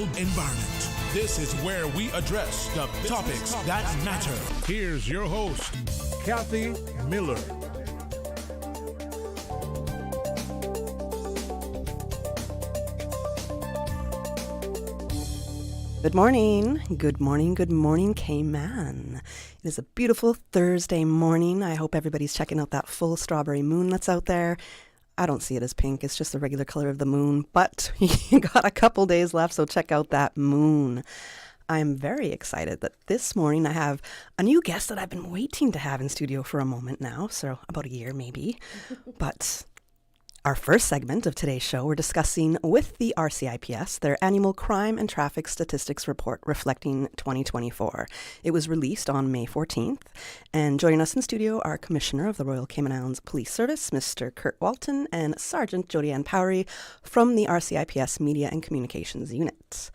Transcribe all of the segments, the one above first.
environment. This is where we address the topics that matter. Here's your host, Kathy Miller. Good morning. Good morning. Good morning, K-Man. It is a beautiful Thursday morning. I hope everybody's checking out that full strawberry moon that's out there. I don't see it as pink. It's just the regular color of the moon, but you got a couple days left, so check out that moon. I'm very excited that this morning I have a new guest that I've been waiting to have in studio for a moment now, so about a year maybe. But our first segment of today's show, we're discussing with the RCIPS their annual Crime and Traffic Statistics Report reflecting 2024. It was released on May 14th, and joining us in studio are Commissioner of the Royal Cayman Islands Police Service, Mr. Kurt Walton, and Sergeant Jodi-Ann Powery from the RCIPS Media and Communications Unit.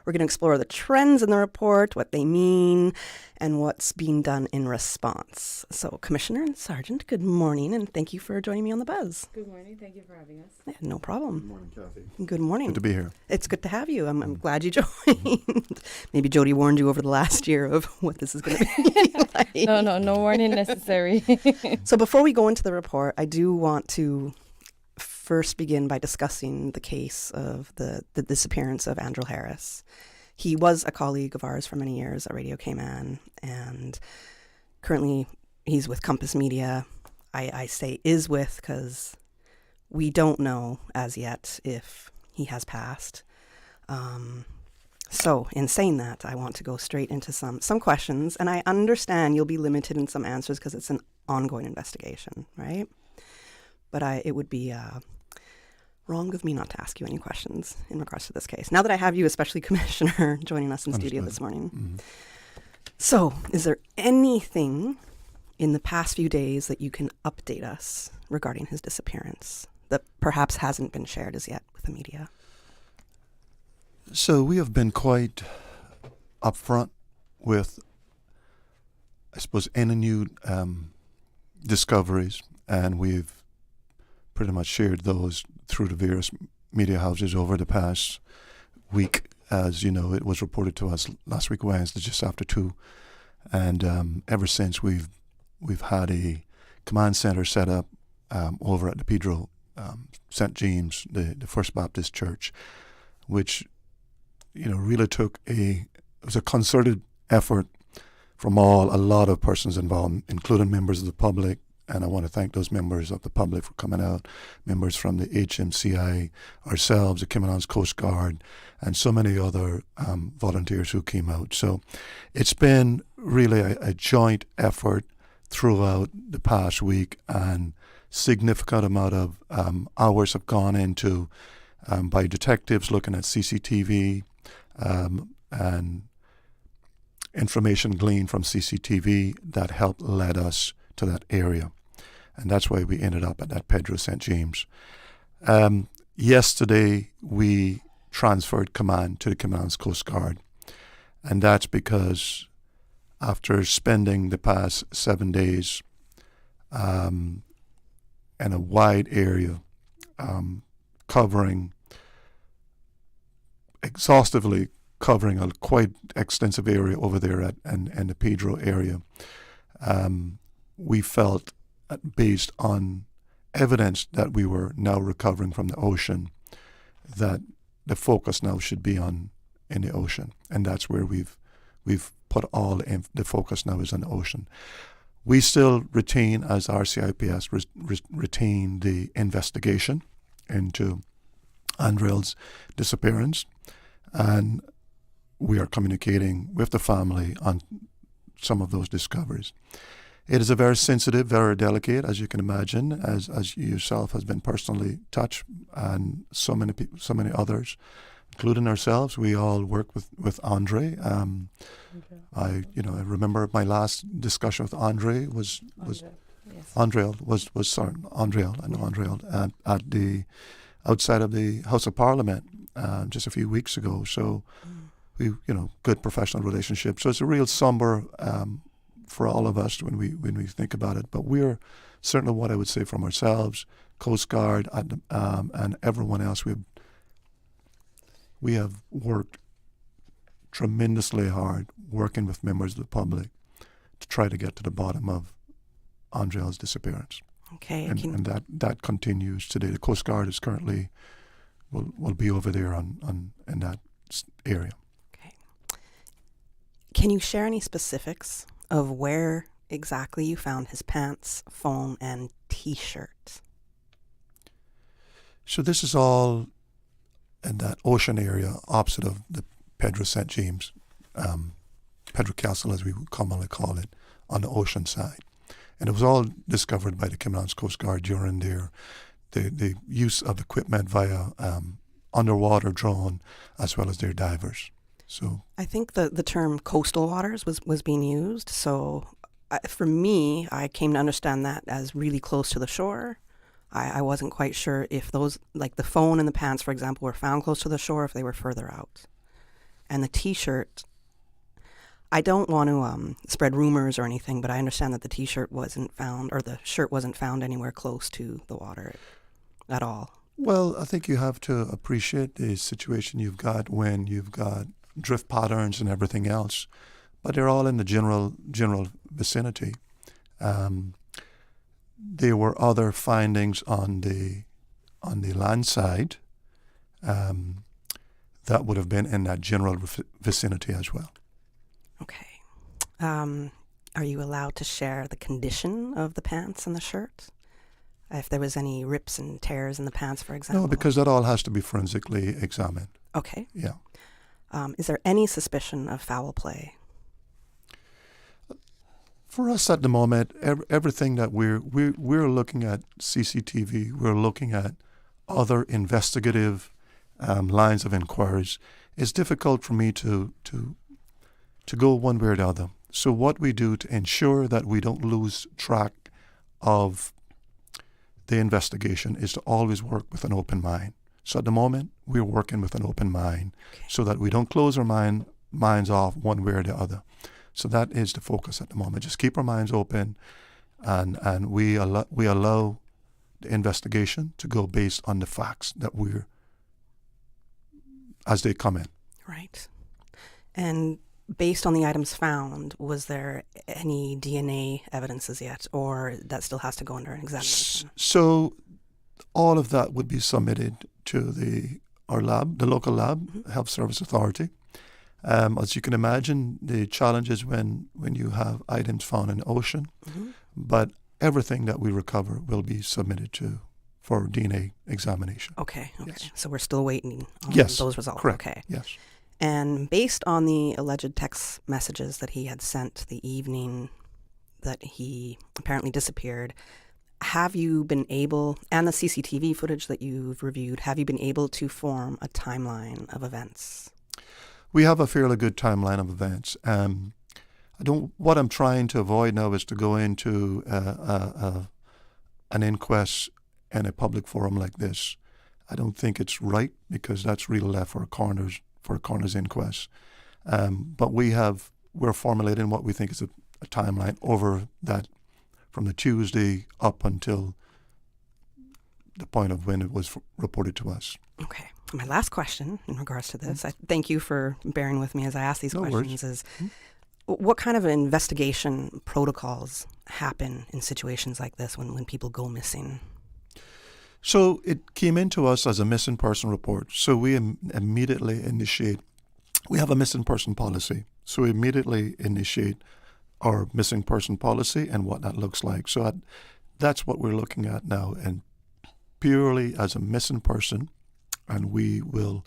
We're going to explore the trends in the report, what they mean, and what's being done in response. So, Commissioner and Sergeant, good morning, and thank you for joining me on the buzz. Good morning. Thank you for having us. Yeah, no problem. Good morning, Kathy. Good morning. Good to be here. It's good to have you. I'm glad you joined. Maybe Jodi warned you over the last year of what this is going to be like. No warning necessary. So before we go into the report, I do want to first begin by discussing the case of the disappearance of Andrew Harris. He was a colleague of ours for many years at Radio Cayman, and currently he's with Compass Media. I say is with because we don't know as yet if he has passed. So in saying that, I want to go straight into some questions, and I understand you'll be limited in some answers because it's an ongoing investigation, right? But it would be wrong of me not to ask you any questions in regards to this case. Now that I have you, especially Commissioner, joining us in studio this morning. Mm-hmm. So, is there anything in the past few days that you can update us regarding his disappearance that perhaps hasn't been shared as yet with the media? So we have been quite upfront with, I suppose, any new discoveries, and we've pretty much shared those through the various media houses over the past week. As you know, it was reported to us last week Wednesday, just after 2, and ever since we've had a command center set up over at the Pedro St. James, the First Baptist Church, which really it was a concerted effort from a lot of persons involved, including members of the public. And I want to thank those members of the public for coming out, members from the HMCI, ourselves, the Cayman Islands Coast Guard, and so many other volunteers who came out. So it's been really a joint effort throughout the past week, and significant amount of hours have gone into by detectives looking at CCTV and information gleaned from CCTV that helped lead us to that area. And that's why we ended up at that Pedro St. James. Yesterday, we transferred command to the Cayman Islands Coast Guard. And that's because after spending the past 7 days in a wide area, exhaustively covering a quite extensive area over there in the Pedro area, we felt, based on evidence that we were now recovering from the ocean, that the focus now should be in the ocean, and that's where we've put all the focus now is on the ocean. We still retain, as RCIPS, retain the investigation into Andrell's disappearance, and we are communicating with the family on some of those discoveries. It is a very sensitive, very delicate, as you can imagine, as you yourself has been personally touched, and so many people, so many others, including ourselves. We all work with Andre. I remember my last discussion with Andre was Andrell at the outside of the House of Parliament just a few weeks ago. So we, good professional relationship. So it's a real somber for all of us when we think about it. But we're certainly, what I would say from ourselves, Coast Guard, and everyone else, we have worked tremendously hard working with members of the public to try to get to the bottom of Andrea's disappearance. Okay. And that continues today. The Coast Guard is currently will be over there in that area. Okay. Can you share any specifics of where exactly you found his pants, phone, and T-shirt? So this is all in that ocean area opposite of the Pedro St. James, Pedro Castle as we would commonly call it, on the ocean side. And it was all discovered by the Cameron Coast Guard during the use of equipment via underwater drone as well as their divers. So I think the term coastal waters was being used. So for me, I came to understand that as really close to the shore. I wasn't quite sure if those, like the phone and the pants, for example, were found close to the shore, if they were further out. And the T-shirt, I don't want to spread rumors or anything, but I understand that the T-shirt wasn't found, or the shirt wasn't found anywhere close to the water at all. Well, I think you have to appreciate the situation you've got when you've got drift patterns and everything else, but they're all in the general vicinity. There were other findings on the land side that would have been in that general vicinity as well. Okay. Are you allowed to share the condition of the pants and the shirt? If there was any rips and tears in the pants, for example? No, because that all has to be forensically examined. Okay. Yeah. Is there any suspicion of foul play? For us at the moment, everything that we're looking at CCTV, we're looking at other investigative lines of inquiries. It's difficult for me to go one way or the other. So what we do to ensure that we don't lose track of the investigation is to always work with an open mind. So at the moment, we're working with an open mind so that we don't close our minds off one way or the other. So that is the focus at the moment. Just keep our minds open, and we allow the investigation to go based on the facts that as they come in. Right. And based on the items found, was there any DNA evidences yet, or that still has to go under an examination? So all of that would be submitted to our lab, the local lab, Health Service Authority. As you can imagine, the challenge is when you have items found in the ocean, but everything that we recover will be submitted for DNA examination. Okay. Yes. So we're still waiting on Yes, those results. correct. Okay. Yes. And based on the alleged text messages that he had sent the evening that he apparently disappeared, have you been able, and the CCTV footage that you've reviewed, have you been able to form a timeline of events? We have a fairly good timeline of events. What I'm trying to avoid now is to go into an inquest in a public forum like this. I don't think it's right, because that's really left for a coroner's inquest. But we're formulating what we think is a timeline over that, from the Tuesday up until the point of when it was reported to us. Okay. My last question in regards to this, I thank you for bearing with me as I ask these questions, is what kind of investigation protocols happen in situations like this when people go missing? So it came into us as a missing person report. So we immediately initiate, we have a missing person policy. So we immediately initiate our missing person policy and what that looks like. So that's what we're looking at now, and purely as a missing person, and we will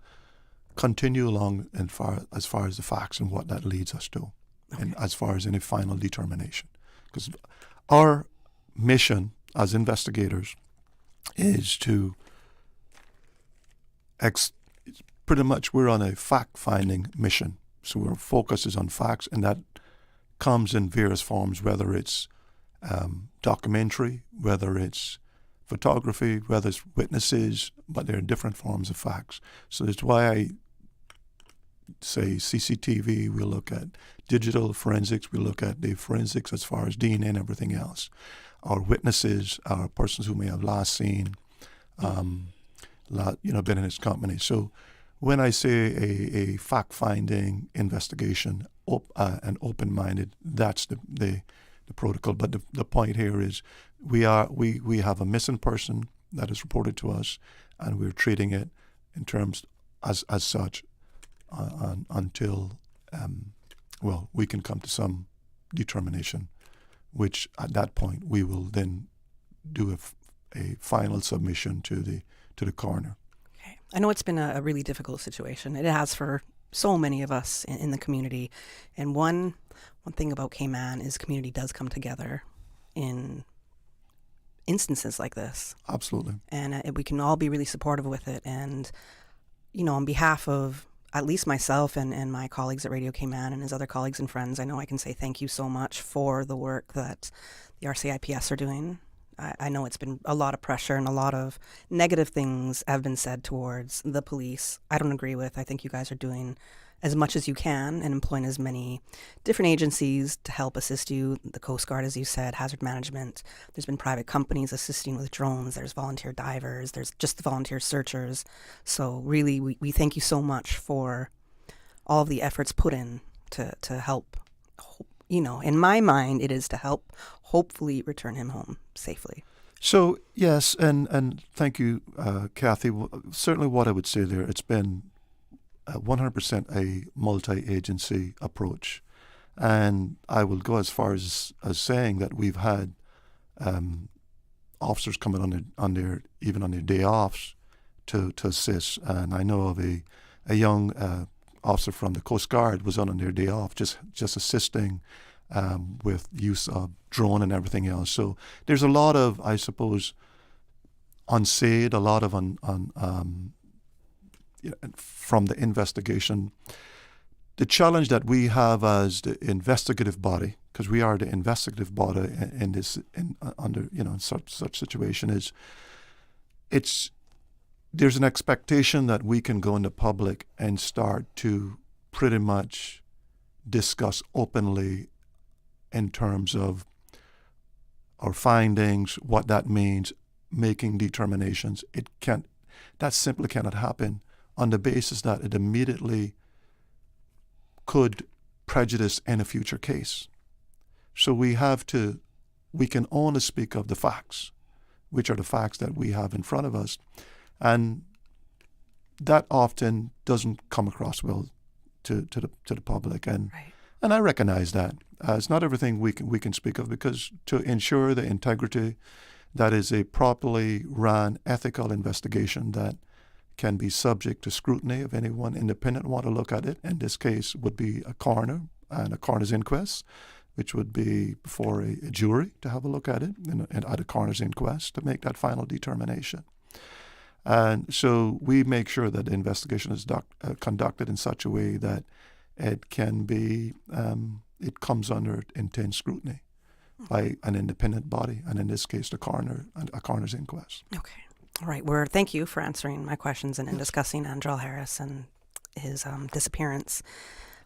continue along as far as the facts and what that leads us to, and as far as any final determination. Because our mission as investigators is to pretty much we're on a fact-finding mission. So our focus is on facts, and that comes in various forms, whether it's documentary, whether it's photography, whether it's witnesses, but there are different forms of facts. So that's why I say CCTV, we look at digital forensics, we look at the forensics as far as DNA and everything else. Our witnesses are persons who may have last seen, been in his company. So when I say a fact-finding investigation, and open-minded, that's the protocol. But the point here is we have a missing person that is reported to us, and we're treating it in terms as such until we can come to some determination, which at that point we will then do a final submission to the coroner. Okay. I know it's been a really difficult situation. It has for so many of us in the community. And one thing about Cayman is community does come together in instances like this. Absolutely. And we can all be really supportive with it. And, on behalf of at least myself and my colleagues at Radio Cayman and his other colleagues and friends, I know I can say thank you so much for the work that the RCIPS are doing. I know it's been a lot of pressure and a lot of negative things have been said towards the police. I don't agree with. I think you guys are doing as much as you can and employing as many different agencies to help assist you. The Coast Guard, as you said, hazard management. There's been private companies assisting with drones. There's volunteer divers. There's just the volunteer searchers. So really, we thank you so much for all of the efforts put in to help. In my mind, it is to help hopefully return him home safely. So, yes, and thank you, Kathy. Certainly what I would say there, it's been 100% a multi-agency approach. And I will go as far as saying that we've had officers coming on their day offs to assist. And I know of a young officer from the Coast Guard was on their day off, just assisting with use of drone and everything else. So there's a lot of, I suppose, unsaid, a lot of from the investigation. The challenge that we have as the investigative body, because we are the investigative body in such situation, is there's an expectation that we can go into public and start to pretty much discuss openly in terms of our findings, what that means, making determinations. That simply cannot happen on the basis that it immediately could prejudice in a future case. So we can only speak of the facts, which are the facts that we have in front of us. And that often doesn't come across well to the public. And right. And I recognize that. It's not everything we can speak of, because to ensure the integrity, that is a properly run ethical investigation that can be subject to scrutiny of anyone independent want to look at it. In this case would be a coroner and a coroner's inquest, which would be before a jury to have a look at it and at a coroner's inquest to make that final determination. And so we make sure that the investigation is conducted in such a way that it can be, it comes under intense scrutiny by an independent body, and in this case, the coroner and a coroner's inquest. Okay. All right. Thank you for answering my questions and discussing Andrell Harris and his disappearance.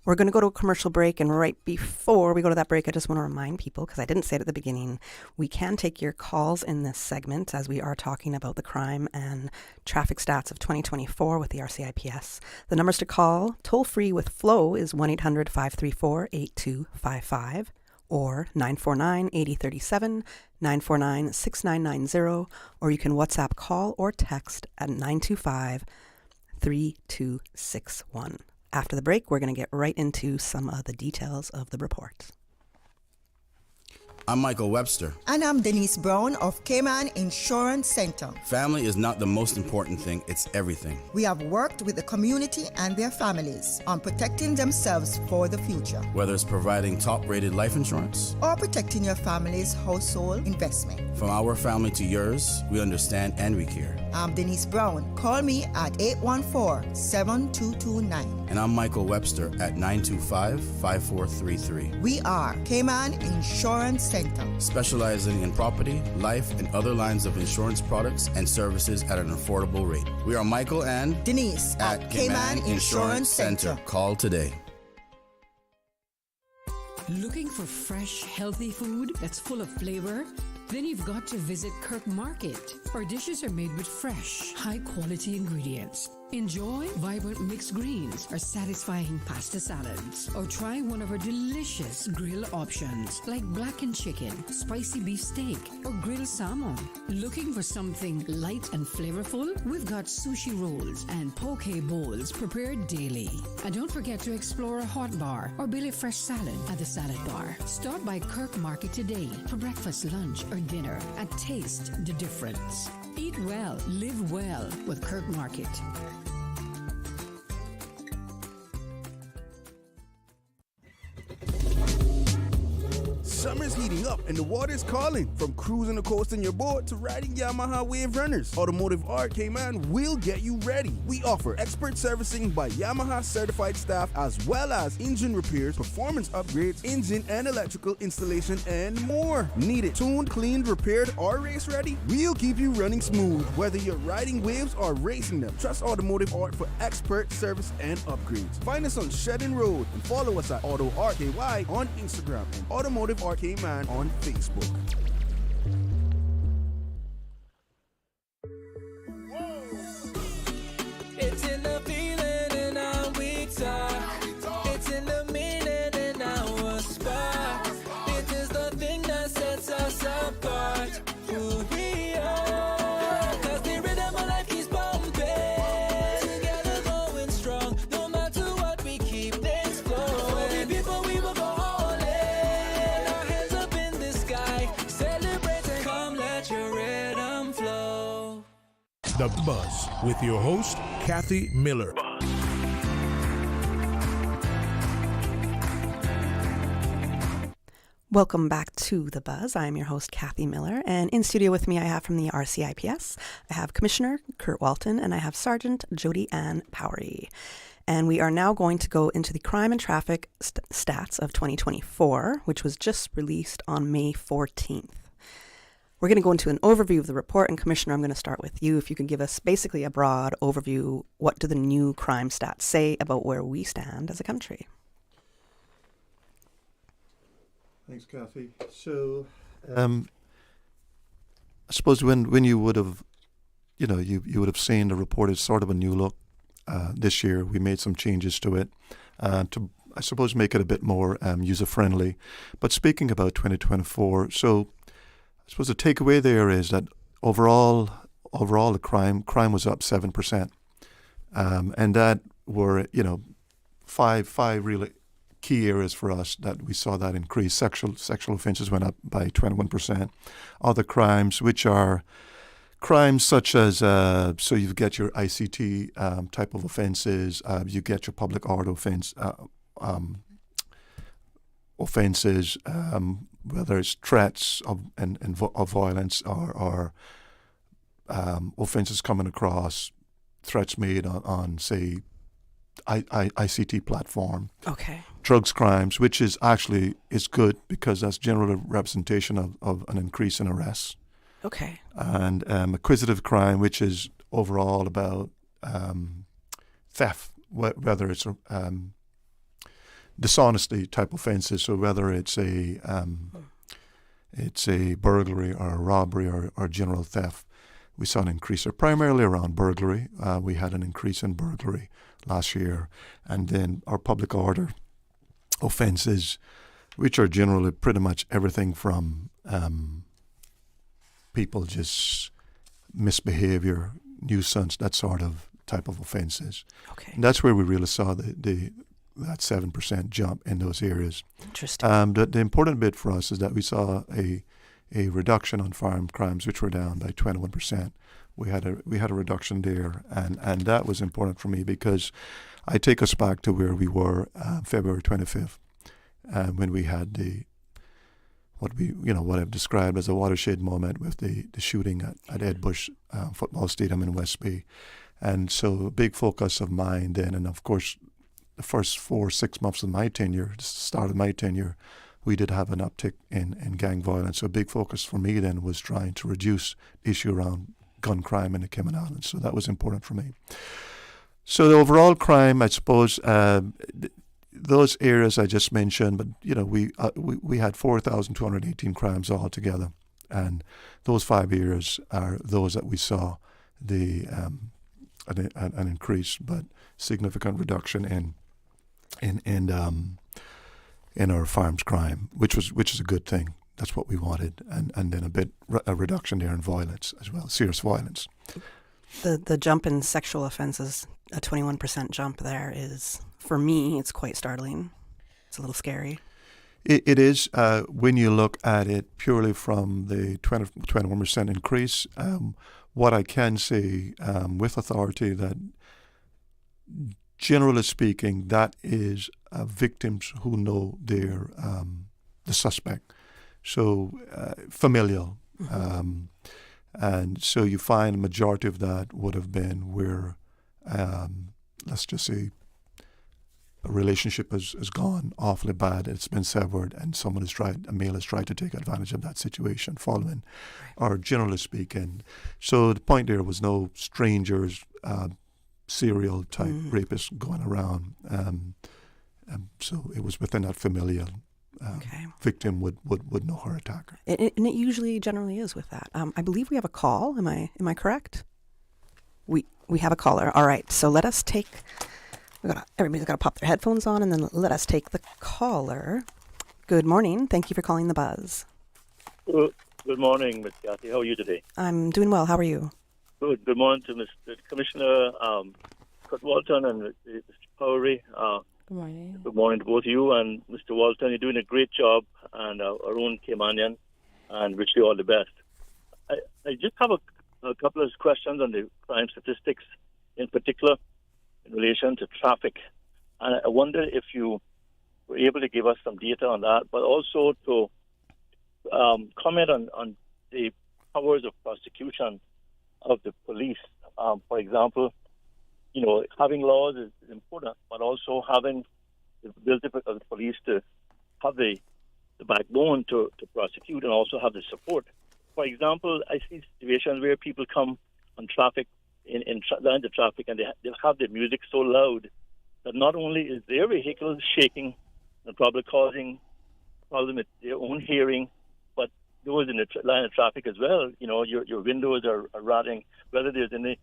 We're going to go to a commercial break, and right before we go to that break, I just want to remind people, because I didn't say it at the beginning, we can take your calls in this segment as we are talking about the crime and traffic stats of 2024 with the RCIPS. The numbers to call, toll-free with Flow, is 1-800-534-8255 or 949-8037, 949-6990, or you can WhatsApp call or text at 925-3261. After the break, we're going to get right into some of the details of the report. I'm Michael Webster. And I'm Denise Brown of Cayman Insurance Center. Family is not the most important thing, it's everything. We have worked with the community and their families on protecting themselves for the future. Whether it's providing top-rated life insurance or protecting your family's household investment. From our family to yours, we understand and we care. I'm Denise Brown. Call me at 814-7229. And I'm Michael Webster at 925-5433. We are Cayman Insurance Center, specializing in property, life, and other lines of insurance products and services at an affordable rate. We are Michael and Denise at Cayman Insurance Center. Call today. Looking for fresh, healthy food that's full of flavor? Then you've got to visit Kirk Market. Our dishes are made with fresh, high-quality ingredients. Enjoy vibrant mixed greens or satisfying pasta salads. Or try one of our delicious grill options like blackened chicken, spicy beef steak, or grilled salmon. Looking for something light and flavorful? We've got sushi rolls and poke bowls prepared daily. And don't forget to explore a hot bar or Billy Fresh salad at the salad bar. Stop by Kirk Market today for breakfast, lunch, or dinner and taste the difference. Eat well, live well with Kirk Market. Summer's heating up and the water's calling. From cruising the coast in your boat to riding Yamaha Wave Runners, Automotive Art Cayman will get you ready. We offer expert servicing by Yamaha certified staff as well as engine repairs, performance upgrades, engine and electrical installation, and more. Need it tuned, cleaned, repaired, or race ready? We'll keep you running smooth, whether you're riding waves or racing them. Trust Automotive Art for expert service and upgrades. Find us on Shedden Road and follow us at Auto Art KY on Instagram and Automotive Art Cayman on Facebook. It's in the feeling in our we talk. It's in the meaning in our spark. It is the thing that sets us apart. Who we are. 'Cause the rhythm of life keeps bumping. Together going strong. No matter what, we keep things flowing. Before we will go all in. Our hands up in the sky. Celebrating. Come let your rhythm flow. The Buzz with your host, Kathy Miller. Welcome back to The Buzz. I'm your host, Kathy Miller, and in studio with me I have from the RCIPS, I have Commissioner Kurt Walton, and I have Sergeant Jodi-Ann Powery. And we are now going to go into the crime and traffic stats of 2024, which was just released on May 14th. We're going to go into an overview of the report, and Commissioner, I'm going to start with you. If you can give us basically a broad overview, what do the new crime stats say about where we stand as a country? Thanks, Kathy. So, I suppose when you would have, you would have seen the report as sort of a new look. This year, we made some changes to it to, I suppose, make it a bit more user-friendly. But speaking about 2024, so I suppose the takeaway there is that overall the crime was up 7%, and that were five really key areas for us that we saw that increase. Sexual offences went up by 21%. Other crimes, which are crimes such as so you get your ICT type of offences, you get your public order offences, whether it's threats of violence or offences coming across, threats made on say ICT platform. Okay. Drugs crimes, which is good because that's generally a representation of an increase in arrests. Okay. And acquisitive crime, which is overall about theft, whether it's dishonesty type offences, so whether it's a burglary or a robbery or general theft. We saw an increase, primarily around burglary. We had an increase in burglary last year. And then our public order offences, which are generally pretty much everything from people just misbehavior, nuisance, that sort of type of offences. Okay. And that's where we really saw that 7% jump in those areas. Interesting. The important bit for us is that we saw a reduction on firearm crimes, which were down by 21%. We had a reduction there, and that was important for me because I take us back to where we were February 25th, when we had what I've described as a watershed moment with the shooting at Ed Bush Football Stadium in West Bay. And so a big focus of mine then, and of course the first 4-6 months of my tenure, the start of my tenure, we did have an uptick in gang violence. So a big focus for me then was trying to reduce the issue around gun crime in the Cayman Islands. So that was important for me. So the overall crime, I suppose, those areas I just mentioned, but we had 4,218 crimes altogether, and those 5 areas are those that we saw the an increase, but significant reduction in our firearms crime, which is a good thing. That's what we wanted, and then a reduction there in violence as well, serious violence. The jump in sexual offenses, a 21% jump there is, for me, it's quite startling. It's a little scary. It is when you look at it purely from the 21% increase. What I can say with authority that, generally speaking, that is victims who know their the suspect, so familial, and so you find a majority of that would have been where, let's just say, a relationship has gone awfully bad, it's been severed, and a male has tried to take advantage of that situation following, or generally speaking. So the point there was no strangers, serial type rapists going around. So it was within that familial victim would know her attacker. And it usually generally is with that. I believe we have a call. Am I correct? We have a caller. All right. So let us take. Everybody's got to pop their headphones on, and then let us take the caller. Good morning. Thank you for calling the Buzz. Good morning, Ms. Cathy. How are you today? I'm doing well. How are you? Good. Good morning to Mr. Commissioner Walton and Mr. Powery. Good morning. Good morning to both of you and Mr. Walton. You're doing a great job, and our own Caymanian, and wish you all the best. I just have a couple of questions on the crime statistics, in particular in relation to traffic. And I wonder if you were able to give us some data on that, but also to comment on the powers of prosecution of the police. For example, having laws is important, but also having the ability of the police to have the backbone to prosecute and also have the support. For example, I see situations where people come on traffic, down the traffic, and they'll have their music so loud that not only is their vehicle shaking and probably causing problem with their own hearing, but those in the line of traffic as well. Your windows are rattling, whether there's any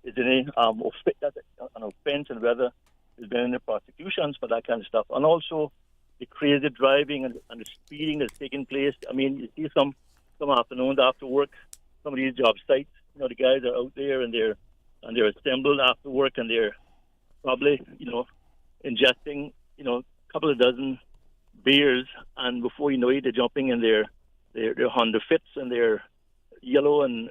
an offense and whether there's been any prosecutions for that kind of stuff. And also the crazy driving and the speeding that's taking place. I mean, you see some afternoons after work, some of these job sites, the guys are out there and they're assembled after work, and they're probably, ingesting, a couple of dozen beers, and before you know it, they're jumping in their Honda Fits and their yellow and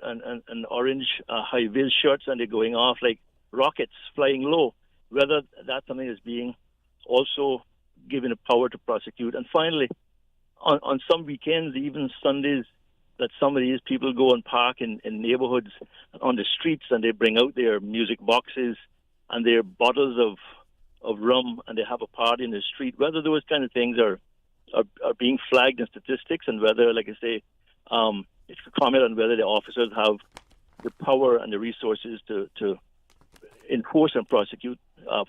orange high-vis shirts, and they're going off like rockets flying low. Whether that's something that's being also given the power to prosecute. And finally, on some weekends, even Sundays, that some of these people go and park in neighborhoods on the streets, and they bring out their music boxes and their bottles of rum, and they have a party in the street. Whether those kind of things are being flagged in statistics, and whether, like I say, it's a comment on whether the officers have the power and the resources to enforce and prosecute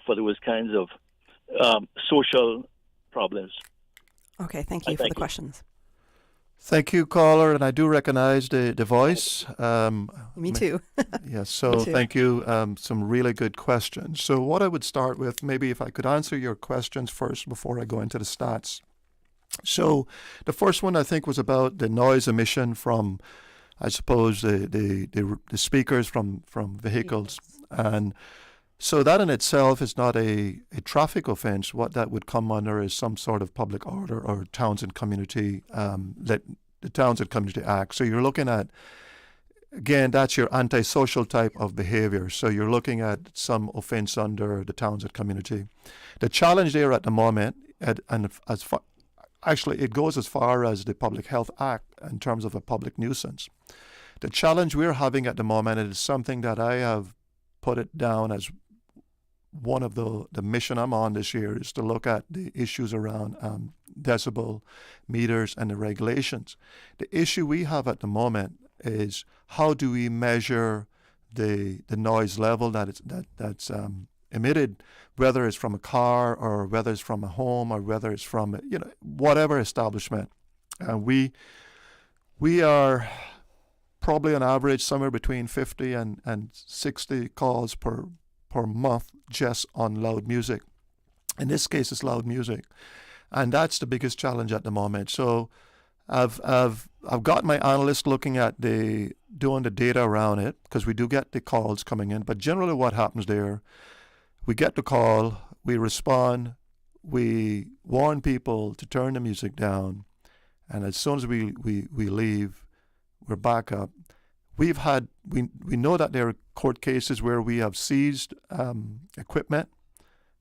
for those kinds of social problems. Okay, thank you for the questions. Thank you, caller, and I do recognize the voice. Me too. Yes, so thank you. Some really good questions. So what I would start with, maybe if I could answer your questions first before I go into the stats. So the first one I think was about the noise emission from, I suppose, the speakers from vehicles. And so that in itself is not a traffic offense. What that would come under is some sort of public order or Towns and Community, the Towns and Community Act. So you're looking at, again, that's your antisocial type of behavior. So you're looking at some offense under the Towns and Community. The challenge there at the moment, actually it goes as far as the Public Health Act in terms of a public nuisance. The challenge we're having at the moment is something that I have put it down as one of the mission I'm on this year is to look at the issues around decibel meters and the regulations. The issue we have at the moment is how do we measure the noise level that's emitted, whether it's from a car or whether it's from a home or whether it's from whatever establishment. We are probably on average somewhere between 50 and 60 calls per month just on loud music. In this case, it's loud music, and that's the biggest challenge at the moment. So I've got my analyst looking at doing the data around it, because we do get the calls coming in. But generally what happens there, we get the call, we respond, we warn people to turn the music down, and as soon as we leave, we're back up. We know that there are court cases where we have seized equipment,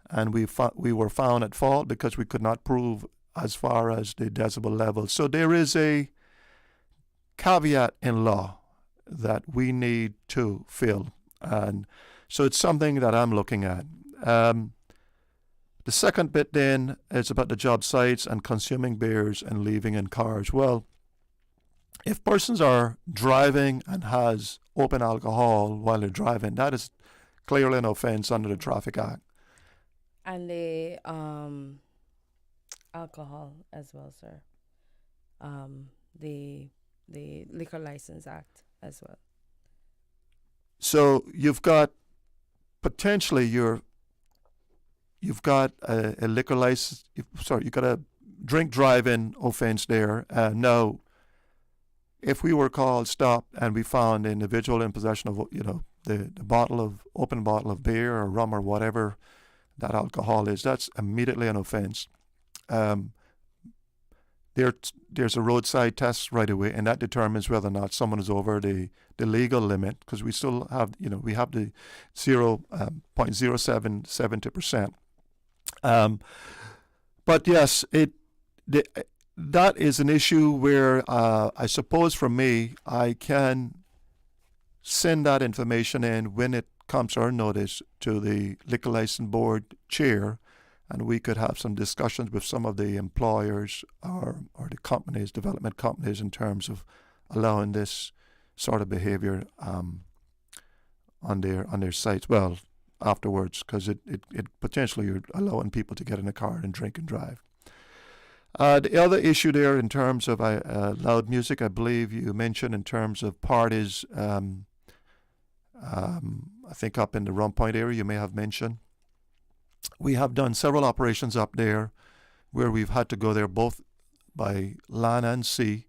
and we were found at fault because we could not prove as far as the decibel level. So there is a caveat in law that we need to fill, and so it's something that I'm looking at. The second bit then is about the job sites and consuming beers and leaving in cars. Well, if persons are driving and has open alcohol while they're driving, that is clearly an offense under the Traffic Act. And the alcohol as well, sir. The Liquor License Act as well. So you've got potentially you've got a liquor license. You've got a drink driving offense there. Now, if we were called, stopped, and we found an individual in possession of the open bottle of beer or rum or whatever that alcohol is, that's immediately an offense. There's a roadside test right away, and that determines whether or not someone is over the legal limit, because we still have, we have the 0.077%. But yes, that is an issue where I suppose for me, I can send that information in when it comes to our notice to the Liquor License Board chair, and we could have some discussions with some of the employers or the companies, development companies, in terms of allowing this sort of behavior on their sites. Well, afterwards, because it potentially you're allowing people to get in a car and drink and drive. The other issue there in terms of loud music, I believe you mentioned in terms of parties, I think up in the Rum Point area you may have mentioned. We have done several operations up there where we've had to go there both by land and sea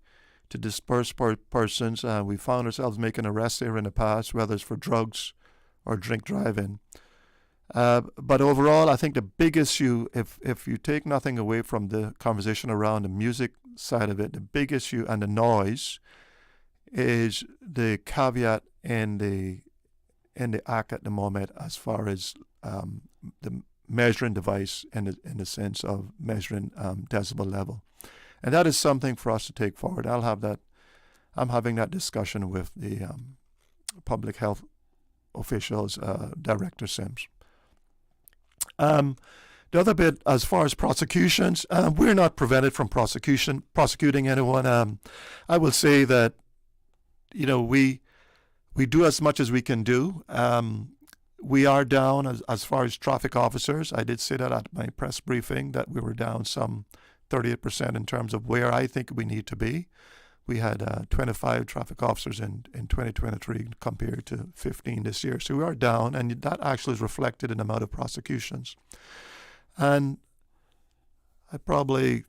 to disperse persons. We found ourselves making arrests there in the past, whether it's for drugs or drink driving. But overall, I think the big issue, if you take nothing away from the conversation around the music side of it, the big issue and the noise is the caveat in the act at the moment as far as the measuring device in the sense of measuring decibel level. And that is something for us to take forward. I'm having that discussion with the public health officials, Director Sims. The other bit, as far as prosecutions, we're not prevented from prosecuting anyone. I will say that, we do as much as we can do. We are down as far as traffic officers. I did say that at my press briefing, that we were down some 38% in terms of where I think we need to be. We had 25 traffic officers in 2023 compared to 15 this year. So we are down, and that actually is reflected in the amount of prosecutions. And I probably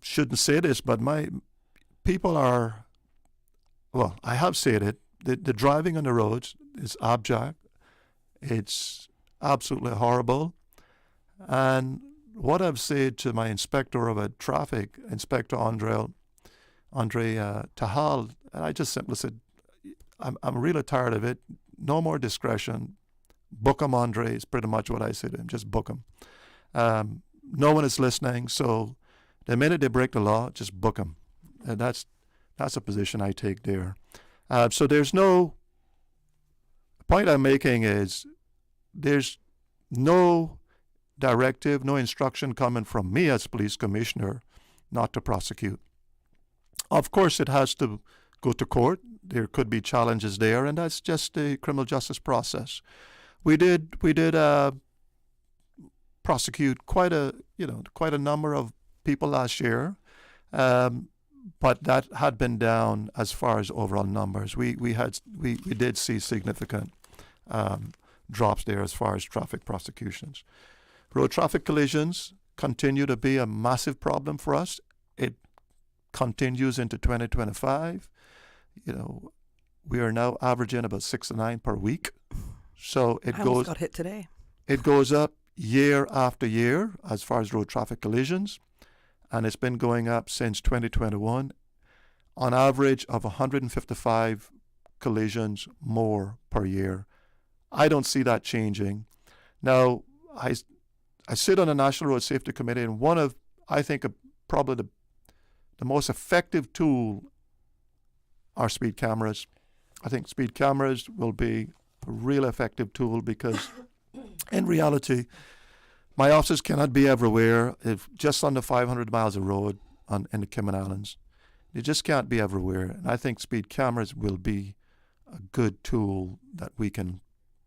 shouldn't say this, but my people are, well, I have said it, the driving on the roads is abject. It's absolutely horrible. And what I've said to my inspector of traffic, Inspector Andre Tahal, and I just simply said, I'm really tired of it. No more discretion. Book him, Andre, is pretty much what I said to him. Just book him. No one is listening, so the minute they break the law, just book him. And that's a position I take there. So there's the point I'm making is there's no directive, no instruction coming from me as police commissioner not to prosecute. Of course, it has to go to court. There could be challenges there, and that's just the criminal justice process. We did prosecute quite a number of people last year, but that had been down as far as overall numbers. We did see significant drops there as far as traffic prosecutions. Road traffic collisions continue to be a massive problem for us. It continues into 2025. We are now averaging about 6 to 9 per week. So I almost got hit today. It goes up year after year as far as road traffic collisions, and it's been going up since 2021, on average of 155 collisions more per year. I don't see that changing. Now, I sit on the National Road Safety Committee, and one of, I think, probably the most effective tool are speed cameras. I think speed cameras will be a real effective tool because in reality, my officers cannot be everywhere. If just under 500 miles of road in the Cayman Islands, they just can't be everywhere. And I think speed cameras will be a good tool that we can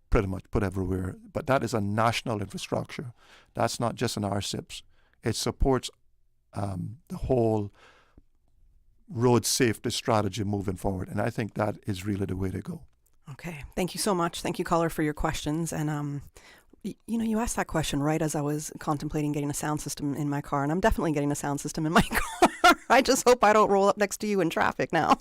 pretty much put everywhere. But that is a national infrastructure. That's not just an RCIPS. It supports the whole road safety strategy moving forward. And I think that is really the way to go. Okay. Thank you so much. Thank you, caller, for your questions. And, you asked that question right as I was contemplating getting a sound system in my car. And I'm definitely getting a sound system in my car. I just hope I don't roll up next to you in traffic now.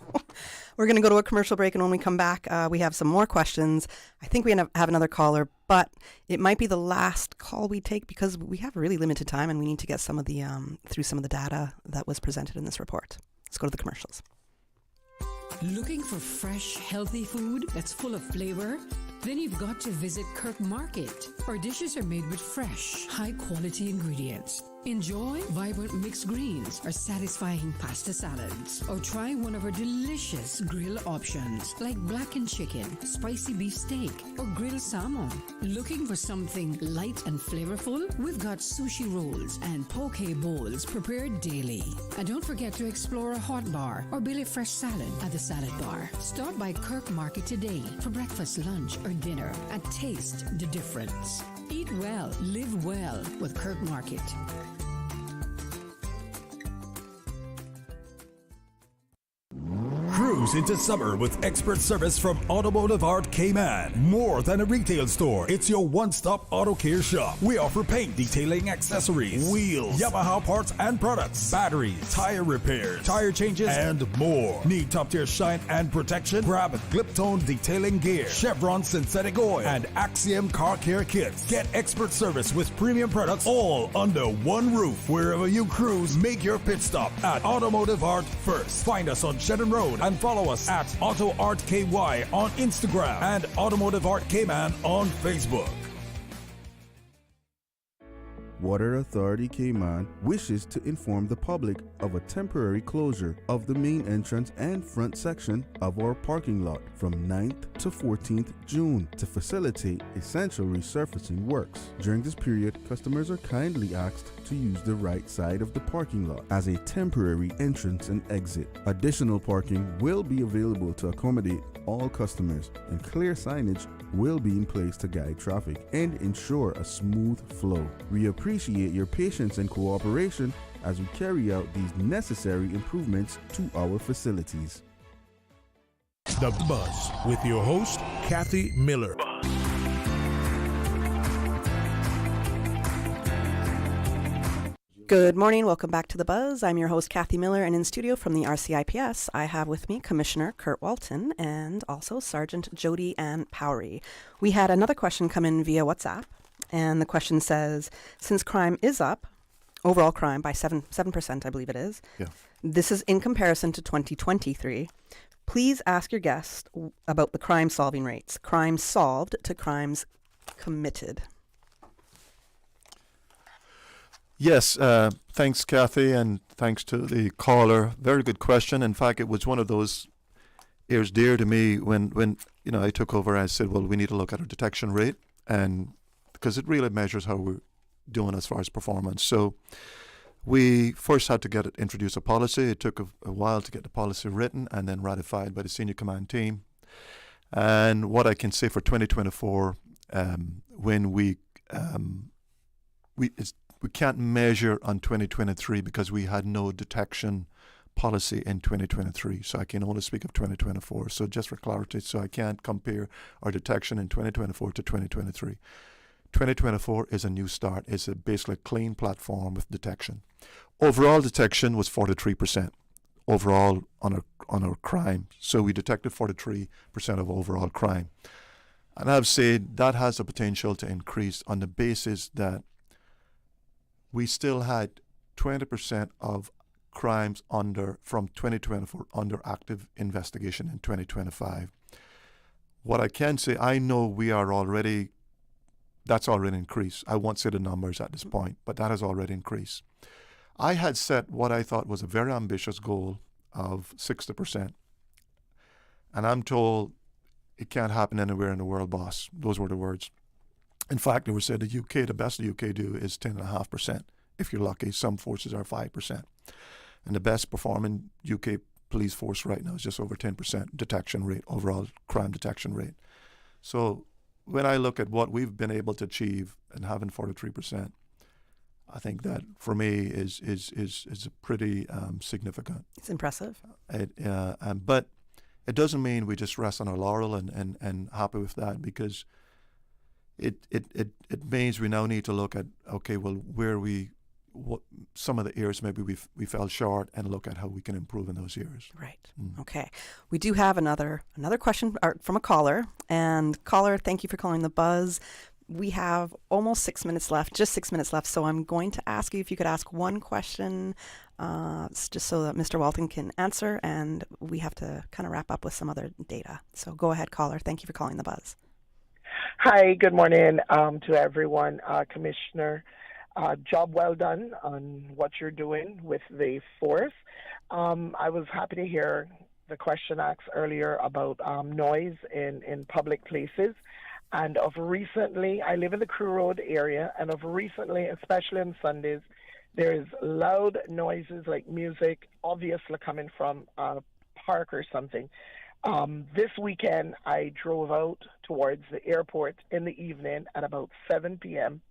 We're going to go to a commercial break. And when we come back, we have some more questions. I think we have another caller, but it might be the last call we take because we have really limited time and we need to get some of the through some of the data that was presented in this report. Let's go to the commercials. Looking for fresh, healthy food that's full of flavor? Then you've got to visit Kirk Market. Our dishes are made with fresh, high-quality ingredients. Enjoy vibrant mixed greens or satisfying pasta salads. Or try one of our delicious grill options like blackened chicken, spicy beef steak, or grilled salmon. Looking for something light and flavorful? We've got sushi rolls and poke bowls prepared daily. And don't forget to explore a hot bar or Billy Fresh salad at the salad bar. Stop by Kirk Market today for breakfast, lunch, or dinner and taste the difference. Eat well, live well with Kirk Market. Cruise into summer with expert service from Automotive Art Cayman. More than a retail store, it's your one-stop auto care shop. We offer paint, detailing, accessories, wheels, Yamaha parts and products, batteries, tire repairs, tire changes, and more. Need top-tier shine and protection? Grab Gliptone detailing gear, Chevron synthetic oil, and Axiom car care kits. Get expert service with premium products all under one roof. Wherever you cruise, make your pit stop at Automotive Art first. Find us on Shenton Road and follow us at Auto Art KY on Instagram and Automotive Art Cayman on Facebook. Water Authority Cayman wishes to inform the public of a temporary closure of the main entrance and front section of our parking lot from 9th to 14th June to facilitate essential resurfacing works. During this period, customers are kindly asked to use the right side of the parking lot as a temporary entrance and exit. Additional parking will be available to accommodate all customers, and clear signage will be in place to guide traffic and ensure a smooth flow. We appreciate your patience and cooperation as we carry out these necessary improvements to our facilities. The Buzz with your host, Kathy Miller. Good morning. Welcome back to The Buzz. I'm your host, Kathy Miller, and in studio from the RCIPS, I have with me Commissioner Kurt Walton and also Sergeant Jodi-Ann Powery. We had another question come in via WhatsApp, and the question says, since crime is up, overall crime by 7%, I believe it is. Yeah. This is in comparison to 2023. Please ask your guest about the crime solving rates. Crimes solved to crimes committed. Yes, thanks, Kathy, and thanks to the caller. Very good question. In fact, it was one of those ears dear to me when I took over. I said, well, we need to look at our detection rate, and because it really measures how we're doing as far as performance. So we first had to introduce a policy. It took a while to get the policy written and then ratified by the senior command team. And what I can say for 2024, when we can't measure on 2023 because we had no detection policy in 2023, so I can only speak of 2024. So just for clarity, so I can't compare our detection in 2024 to 2023. 2024 is a new start. It's basically a clean platform with detection. Overall detection was 43% overall on our crime. So we detected 43% of overall crime. And I've said that has the potential to increase on the basis that we still had 20% of crimes from 2024 under active investigation in 2025. What I can say, I know that's already increased. I won't say the numbers at this point, but that has already increased. I had set what I thought was a very ambitious goal of 60%. And I'm told it can't happen anywhere in the world, boss. Those were the words. In fact, they were said the best the UK do is 10.5%. If you're lucky, some forces are 5%. And the best performing UK police force right now is just over 10% detection rate, overall crime detection rate. So when I look at what we've been able to achieve and having 43%, I think that for me is pretty significant. It's impressive. But it doesn't mean we just rest on our laurel and happy with that, because it means we now need to look at, okay, well, what some of the areas maybe we fell short, and look at how we can improve in those areas. Right. Okay. We do have another question from a caller. And caller, thank you for calling the Buzz. We have almost 6 minutes left, just 6 minutes left. So I'm going to ask you if you could ask one question, just so that Mr. Walton can answer, and we have to kind of wrap up with some other data. So go ahead, caller. Thank you for calling the Buzz. Hi, good morning to everyone. Commissioner, job well done on what you're doing with the force. I was happy to hear the question asked earlier about noise in public places. And of recently, I live in the Crew Road area, and of recently, especially on Sundays, there is loud noises like music, obviously coming from a park or something. This weekend, I drove out towards the airport in the evening at about 7 p.m.,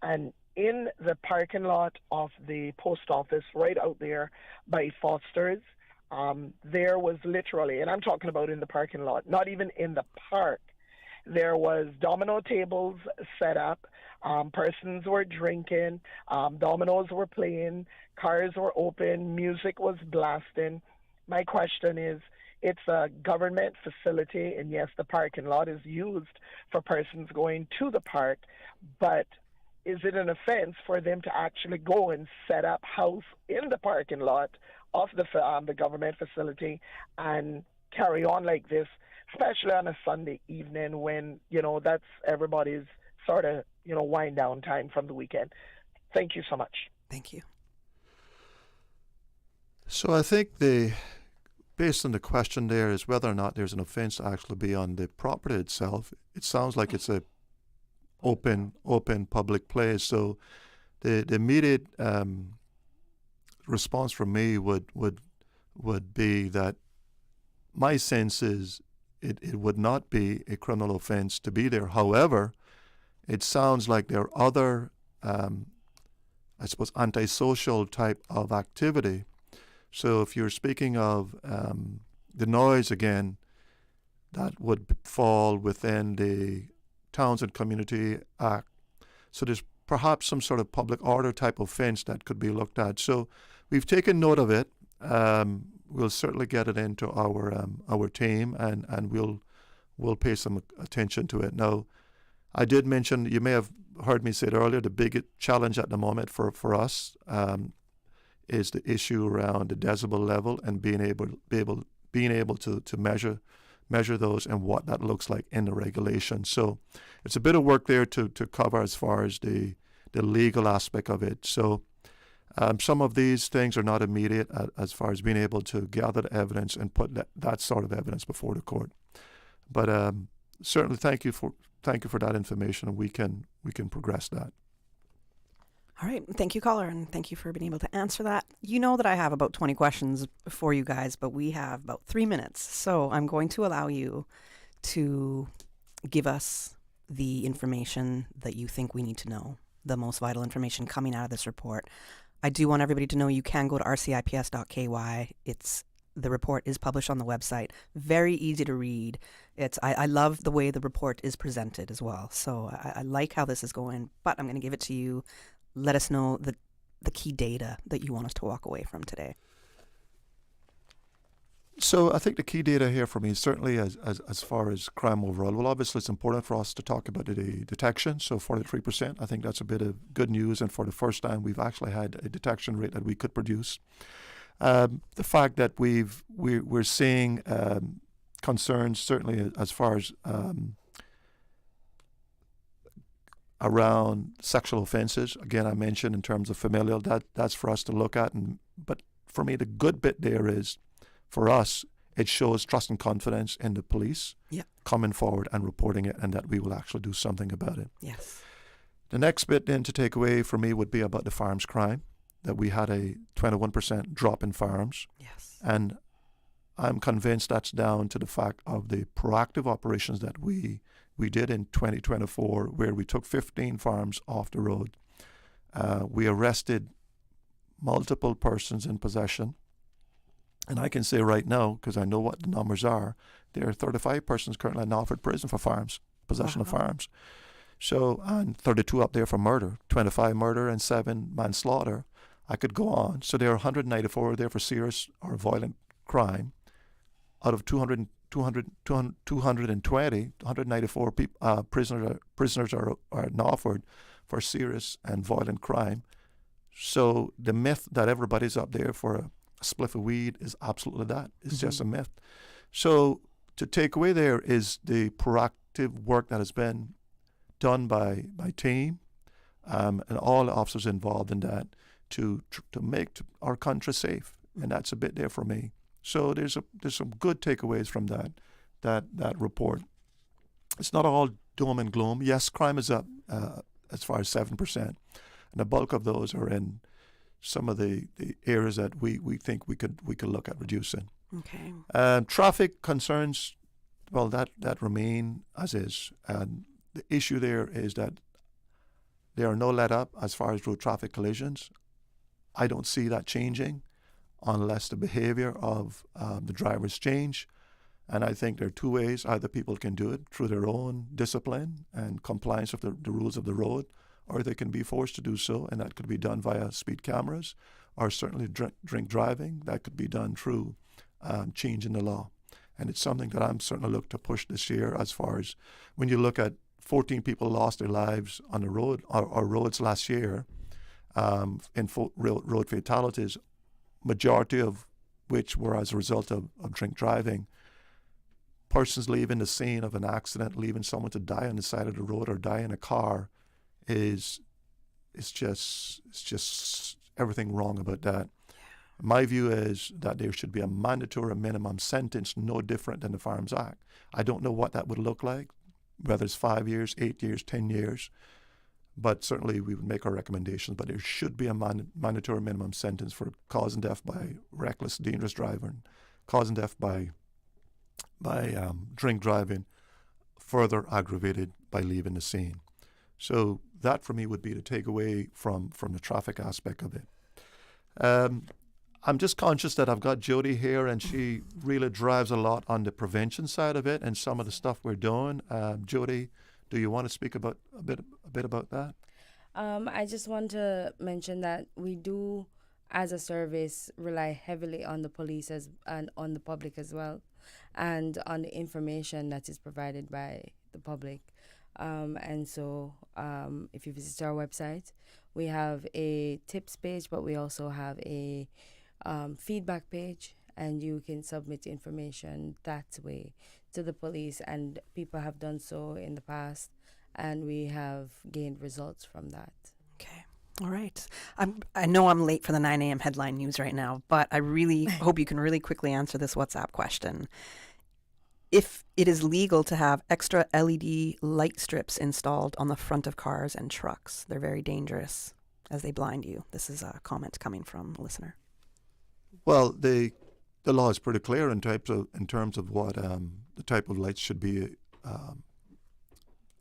and in the parking lot of the post office right out there by Foster's, there was literally, and I'm talking about in the parking lot, not even in the park, there was domino tables set up, persons were drinking, dominoes were playing, cars were open, music was blasting. My question is, it's a government facility, and yes, the parking lot is used for persons going to the park, but is it an offense for them to actually go and set up house in the parking lot of the government facility and carry on like this, especially on a Sunday evening when, that's everybody's sort of, wind down time from the weekend? Thank you so much. Thank you. So I think based on the question there is whether or not there's an offense to actually be on the property itself. It sounds like it's a open public place. So the immediate response from me would be that my sense is it would not be a criminal offense to be there. However, it sounds like there are other, antisocial type of activity. So if you're speaking of the noise again, that would fall within the Towns and Community Act. So there's perhaps some sort of public order type offense that could be looked at. So we've taken note of it. We'll certainly get it into our team, and we'll pay some attention to it. Now, I did mention, you may have heard me say it earlier, the big challenge at the moment for us is the issue around the decibel level and being able to measure those and what that looks like in the regulation. So it's a bit of work there to cover as far as the legal aspect of it. So some of these things are not immediate as far as being able to gather the evidence and put that sort of evidence before the court. But certainly, thank you for that information, and we can progress that. All right. Thank you, caller, and thank you for being able to answer that. You know that I have about 20 questions for you guys, but we have about 3 minutes. So I'm going to allow you to give us the information that you think we need to know, the most vital information coming out of this report. I do want everybody to know you can go to rcips.ky. The report is published on the website. Very easy to read. I love the way the report is presented as well. So I like how this is going, but I'm going to give it to you. Let us know the key data that you want us to walk away from today. So I think the key data here for me is certainly as far as crime overall. Well, obviously it's important for us to talk about the detection. So 43%, I think that's a bit of good news. And for the first time, we've actually had a detection rate that we could produce. The fact that we're seeing concerns certainly as far as around sexual offences. Again, I mentioned in terms of familial, that's for us to look at. But for me, the good bit there is, for us, it shows trust and confidence in the police coming forward and reporting it, and that we will actually do something about it. Yes. The next bit then to take away for me would be about the firearms crime, that we had a 21% drop in firearms. Yes. And I'm convinced that's down to the fact of the proactive operations that we did in 2024, where we took 15 firearms off the road. We arrested multiple persons in possession. And I can say right now, because I know what the numbers are, there are 35 persons currently in Alfred prison for firearms, possession of firearms. So, and 32 up there for murder, 25 murder and 7 manslaughter. I could go on. So there are 194 there for serious or violent crime. Out of 220, 194 prisoners are in Alfred for serious and violent crime. So the myth that everybody's up there for a spliff of weed is absolutely that. It's just a myth. So to take away there is the proactive work that has been done by team and all the officers involved in that to make our country safe, and that's a bit there for me. So there's some good takeaways from that report. It's not all doom and gloom. Yes, crime is up as far as 7%, and the bulk of those are in some of the areas that we think we could look at reducing. Okay. Traffic concerns, well, that remain as is. And the issue there is that there are no let up as far as road traffic collisions. I don't see that changing unless the behavior of the drivers change. And I think there are two ways. Either people can do it through their own discipline and compliance with the rules of the road, or they can be forced to do so, and that could be done via speed cameras, or certainly drink driving. That could be done through changing the law. And it's something that I'm certainly looking to push this year, as far as when you look at 14 people lost their lives on the road or roads last year in road fatalities, majority of which were as a result of drink driving. Persons leaving the scene of an accident, leaving someone to die on the side of the road or die in a car, it's just everything wrong about that. My view is that there should be a mandatory minimum sentence, no different than the Firearms Act. I don't know what that would look like, whether it's 5 years, 8 years, 10 years, but certainly we would make our recommendations. But there should be a mandatory minimum sentence for causing death by reckless, dangerous driving, causing death by drink driving, further aggravated by leaving the scene. So that for me would be the takeaway from the traffic aspect of it. I'm just conscious that I've got Jodi here, and she really drives a lot on the prevention side of it and some of the stuff we're doing. Jodi, do you want to speak about a bit about that? I just want to mention that we do, as a service, rely heavily on the police and on the public as well, and on the information that is provided by the public. And so if you visit our website, we have a tips page, but we also have a feedback page, and you can submit information that way to the police, and people have done so in the past, and we have gained results from that. Okay. All right. I know I'm late for the 9 a.m. headline news right now, but I really hope you can really quickly answer this WhatsApp question. If it is legal to have extra LED light strips installed on the front of cars and trucks, they're very dangerous as they blind you. This is a comment coming from a listener. Well, the law is pretty clear in terms of what the type of lights should be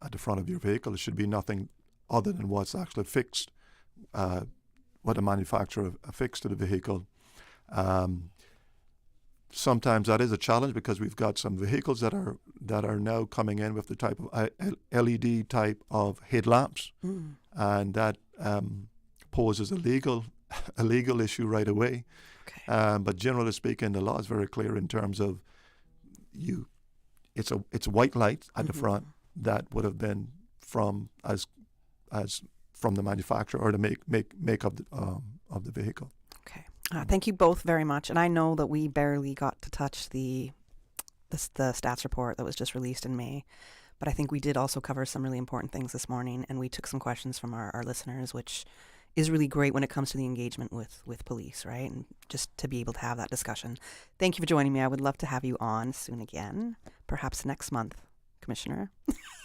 at the front of your vehicle. It should be nothing other than what's actually fixed what the manufacturer affixed to the vehicle. Sometimes that is a challenge because we've got some vehicles that are now coming in with the type of LED type of headlamps, and that poses a legal issue right away. Okay. But generally speaking, the law is very clear in terms of it's a white light at the front that would have been from the manufacturer or the make of the vehicle. Okay. Thank you both very much. And I know that we barely got to touch the stats report that was just released in May, but I think we did also cover some really important things this morning, and we took some questions from our listeners, which is really great when it comes to the engagement with police, right? And just to be able to have that discussion. Thank you for joining me. I would love to have you on soon again, perhaps next month, Commissioner.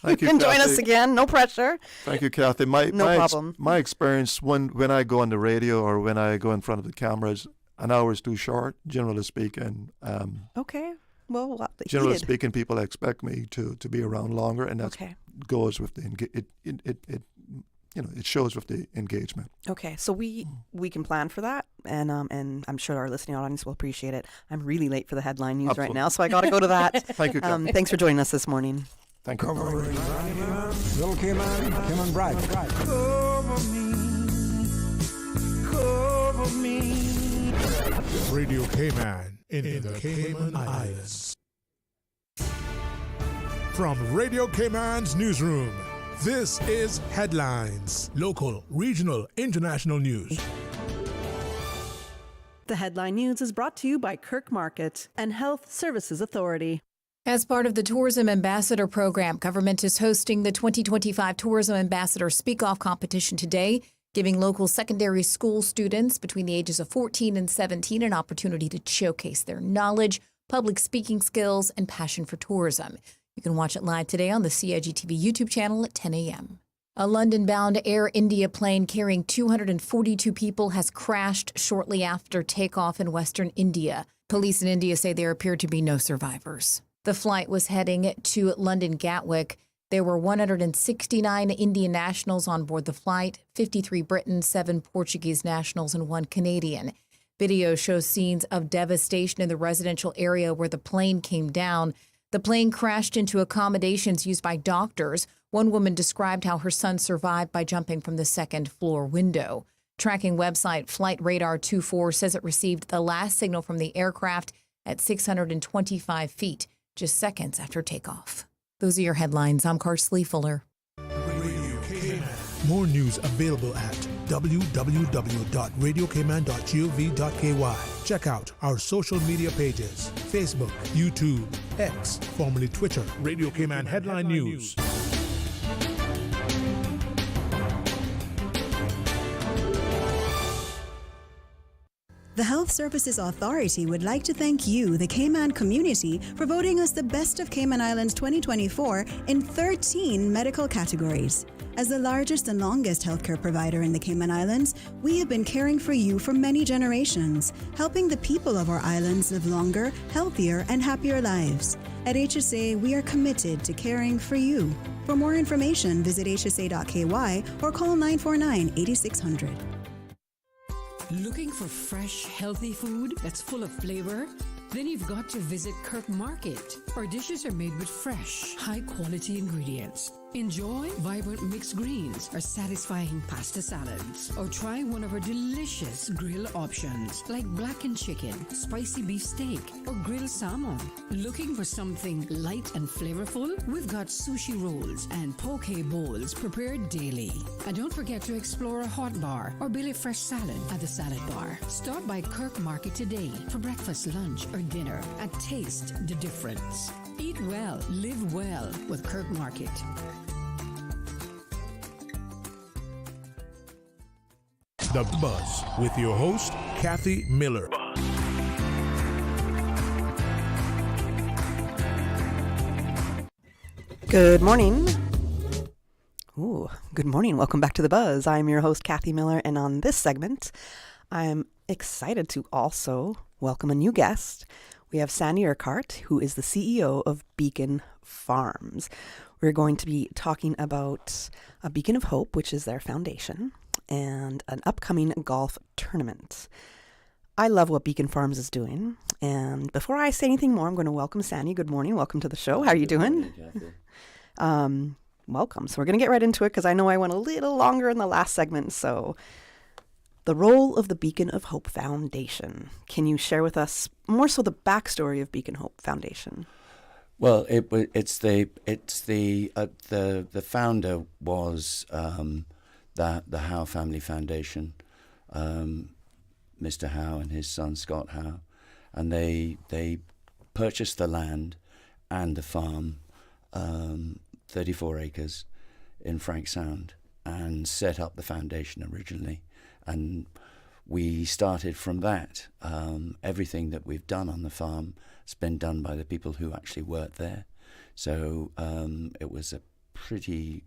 Thank you, can Kathy. Join us again. No pressure. Thank you, Kathy. No problem. My experience when I go on the radio or when I go in front of the cameras, an hour is too short, generally speaking. Okay. Well, generally speaking, people expect me to be around longer, and that goes with it shows with the engagement. Okay, so we can plan for that, and I'm sure our listening audience will appreciate it. I'm really late for the headline news right now, so I got to go to that. Thank you, Kathy. Thanks for joining us this morning. Thank you. Little Cayman, come on, Bride. Cover me. Radio Cayman in the Cayman Islands. From Radio Cayman's newsroom, this is Headlines. Local, regional, international news. The Headline News is brought to you by Kirk Market and Health Services Authority. As part of the Tourism Ambassador Program, government is hosting the 2025 Tourism Ambassador Speak-Off competition today, giving local secondary school students between the ages of 14 and 17 an opportunity to showcase their knowledge, public speaking skills, and passion for tourism. You can watch it live today on the CIGTV YouTube channel at 10 a.m. A London-bound Air India plane carrying 242 people has crashed shortly after takeoff in western India. Police in India say there appear to be no survivors. The flight was heading to London Gatwick. There were 169 Indian nationals on board the flight, 53 Britons, 7 Portuguese nationals, and 1 Canadian. Video shows scenes of devastation in the residential area where the plane came down. The plane crashed into accommodations used by doctors. One woman described how her son survived by jumping from the second-floor window. Tracking website Flight Radar 24 says it received the last signal from the aircraft at 625 feet, just seconds after takeoff. Those are your headlines. I'm Carsley Fuller. More news available at www.radiocayman.gov.ky. Check out our social media pages: Facebook, YouTube, X, formerly Twitter, Radio Cayman Headline News. The Health Services Authority would like to thank you, the Cayman community, for voting us the Best of Cayman Islands 2024 in 13 medical categories. As the largest and longest healthcare provider in the Cayman Islands, we have been caring for you for many generations, helping the people of our islands live longer, healthier, and happier lives. At HSA, we are committed to caring for you. For more information, visit hsa.ky or call 949-8600. Looking for fresh, healthy food that's full of flavor? Then you've got to visit Kirk Market. Our dishes are made with fresh, high-quality ingredients. Enjoy vibrant mixed greens or satisfying pasta salads. Or try one of our delicious grill options like blackened chicken, spicy beef steak, or grilled salmon. Looking for something light and flavorful? We've got sushi rolls and poke bowls prepared daily. And don't forget to explore a hot bar or Billy Fresh salad at the salad bar. Stop by Kirk Market today for breakfast, lunch, or dinner and taste the difference. Eat well, live well with Kirk Market. The Buzz with your host, Kathy Miller. Good morning. Good morning. Welcome back to The Buzz. I'm your host, Kathy Miller, and on this segment, I'm excited to also welcome a new guest. We have Sandy Urquhart, who is the CEO of Beacon Farms. We're going to be talking about a Beacon of Hope, which is their foundation, and an upcoming golf tournament. I love what Beacon Farms is doing. And before I say anything more, I'm going to welcome Sandy. Good morning. Welcome to the show. How are you doing? Welcome. So we're going to get right into it because I know I went a little longer in the last segment. So the role of the Beacon of Hope Foundation. Can you share with us more so the backstory of Beacon Hope Foundation? Well, it's the founder was the Howe Family Foundation, Mr. Howe and his son Scott Howe, and they purchased the land and the farm, 34 acres in Frank Sound, and set up the foundation originally. And we started from that. Everything that we've done on the farm has been done by the people who actually work there. So it was a pretty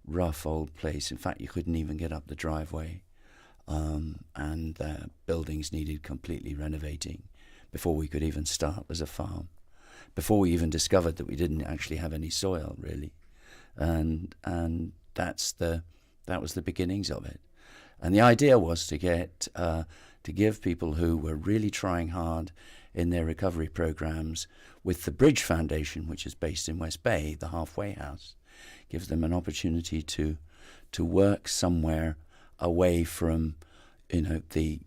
rough old place. In fact, you couldn't even get up the driveway. And the buildings needed completely renovating before we could even start as a farm, before we even discovered that we didn't actually have any soil, really. And that was the beginnings of it. And the idea was to get to give people who were really trying hard in their recovery programs with the Bridge Foundation, which is based in West Bay, the halfway house, gives them an opportunity to work somewhere away from, the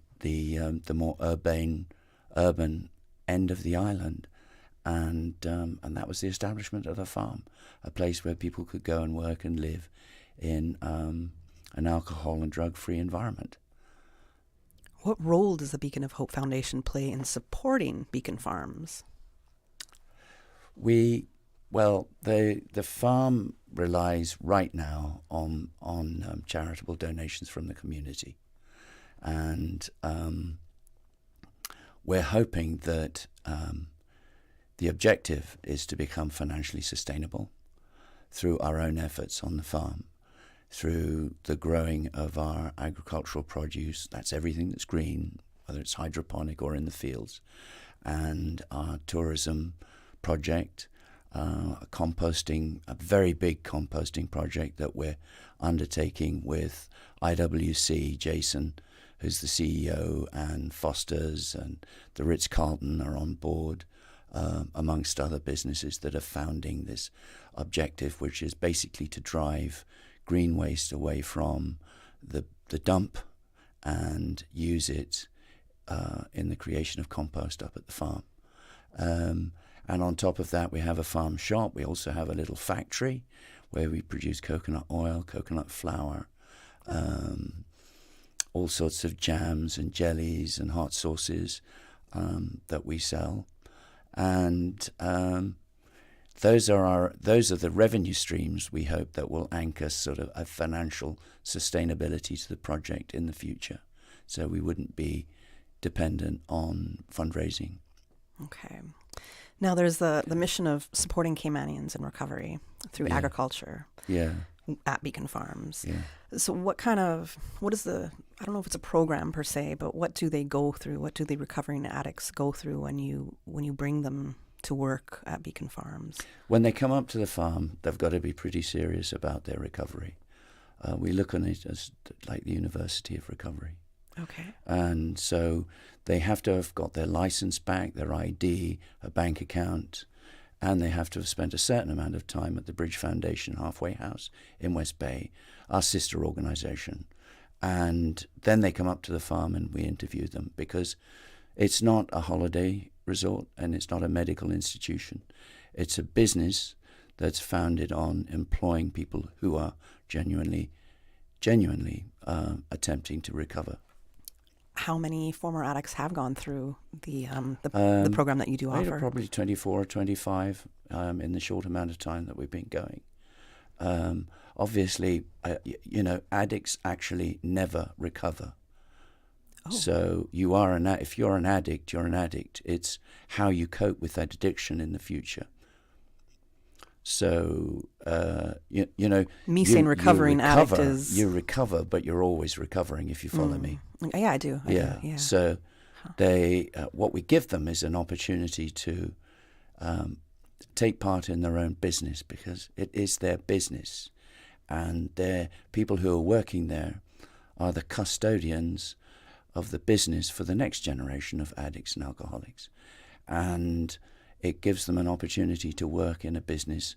more urban end of the island, and that was the establishment of the farm, a place where people could go and work and live in an alcohol and drug-free environment. What role does the Beacon of Hope Foundation play in supporting Beacon Farms? The farm relies right now on charitable donations from the community, and we're hoping that the objective is to become financially sustainable through our own efforts on the farm, through the growing of our agricultural produce. That's everything that's green, whether it's hydroponic or in the fields, and our tourism project, a very big composting project that we're undertaking with IWC. Jason, who's the CEO, and Foster's and the Ritz-Carlton are on board, amongst other businesses that are founding this objective, which is basically to drive green waste away from the dump and use it in the creation of compost up at the farm. And on top of that, we have a farm shop. We also have a little factory where we produce coconut oil, coconut flour, all sorts of jams and jellies and hot sauces that we sell. And those are the revenue streams we hope that will anchor sort of a financial sustainability to the project in the future, so we wouldn't be dependent on fundraising. Okay. Now there's the mission of supporting Caymanians in recovery through agriculture. Yeah. At Beacon Farms. Yeah. So I don't know if it's a program per se, but what do they go through? What do the recovering addicts go through when you bring them to work at Beacon Farms? When they come up to the farm, they've got to be pretty serious about their recovery. We look on it as like the University of Recovery. Okay. And so they have to have got their license back, their ID, a bank account, and they have to have spent a certain amount of time at the Bridge Foundation halfway house in West Bay, our sister organisation. And then they come up to the farm and we interview them, because it's not a holiday resort and it's not a medical institution. It's a business that's founded on employing people who are genuinely attempting to recover. How many former addicts have gone through the program that you do offer? Probably 24 or 25 in the short amount of time that we've been going. Obviously, addicts actually never recover. Oh. So if you're an addict, you're an addict. It's how you cope with that addiction in the future. So, Me saying recovering addict is... You recover, but you're always recovering, if you follow me. Yeah, I do. Yeah. So what we give them is an opportunity to take part in their own business, because it is their business. And people who are working there are the custodians of the business for the next generation of addicts and alcoholics. And it gives them an opportunity to work in a business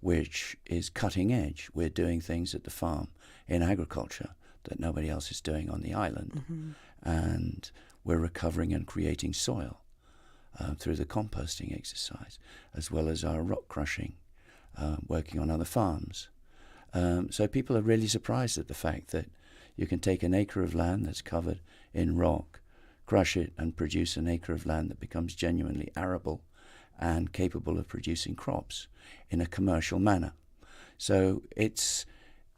which is cutting edge. We're doing things at the farm in agriculture that nobody else is doing on the island. Mm-hmm. And we're recovering and creating soil through the composting exercise, as well as our rock crushing, working on other farms. So people are really surprised at the fact that you can take an acre of land that's covered in rock, crush it, and produce an acre of land that becomes genuinely arable and capable of producing crops in a commercial manner. So it's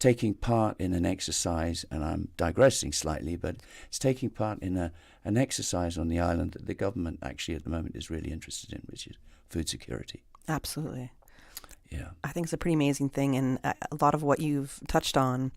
taking part in an exercise, and I'm digressing slightly, but it's taking part in an exercise on the island that the government actually at the moment is really interested in, which is food security. Absolutely. Yeah. I think it's a pretty amazing thing, and a lot of what you've touched on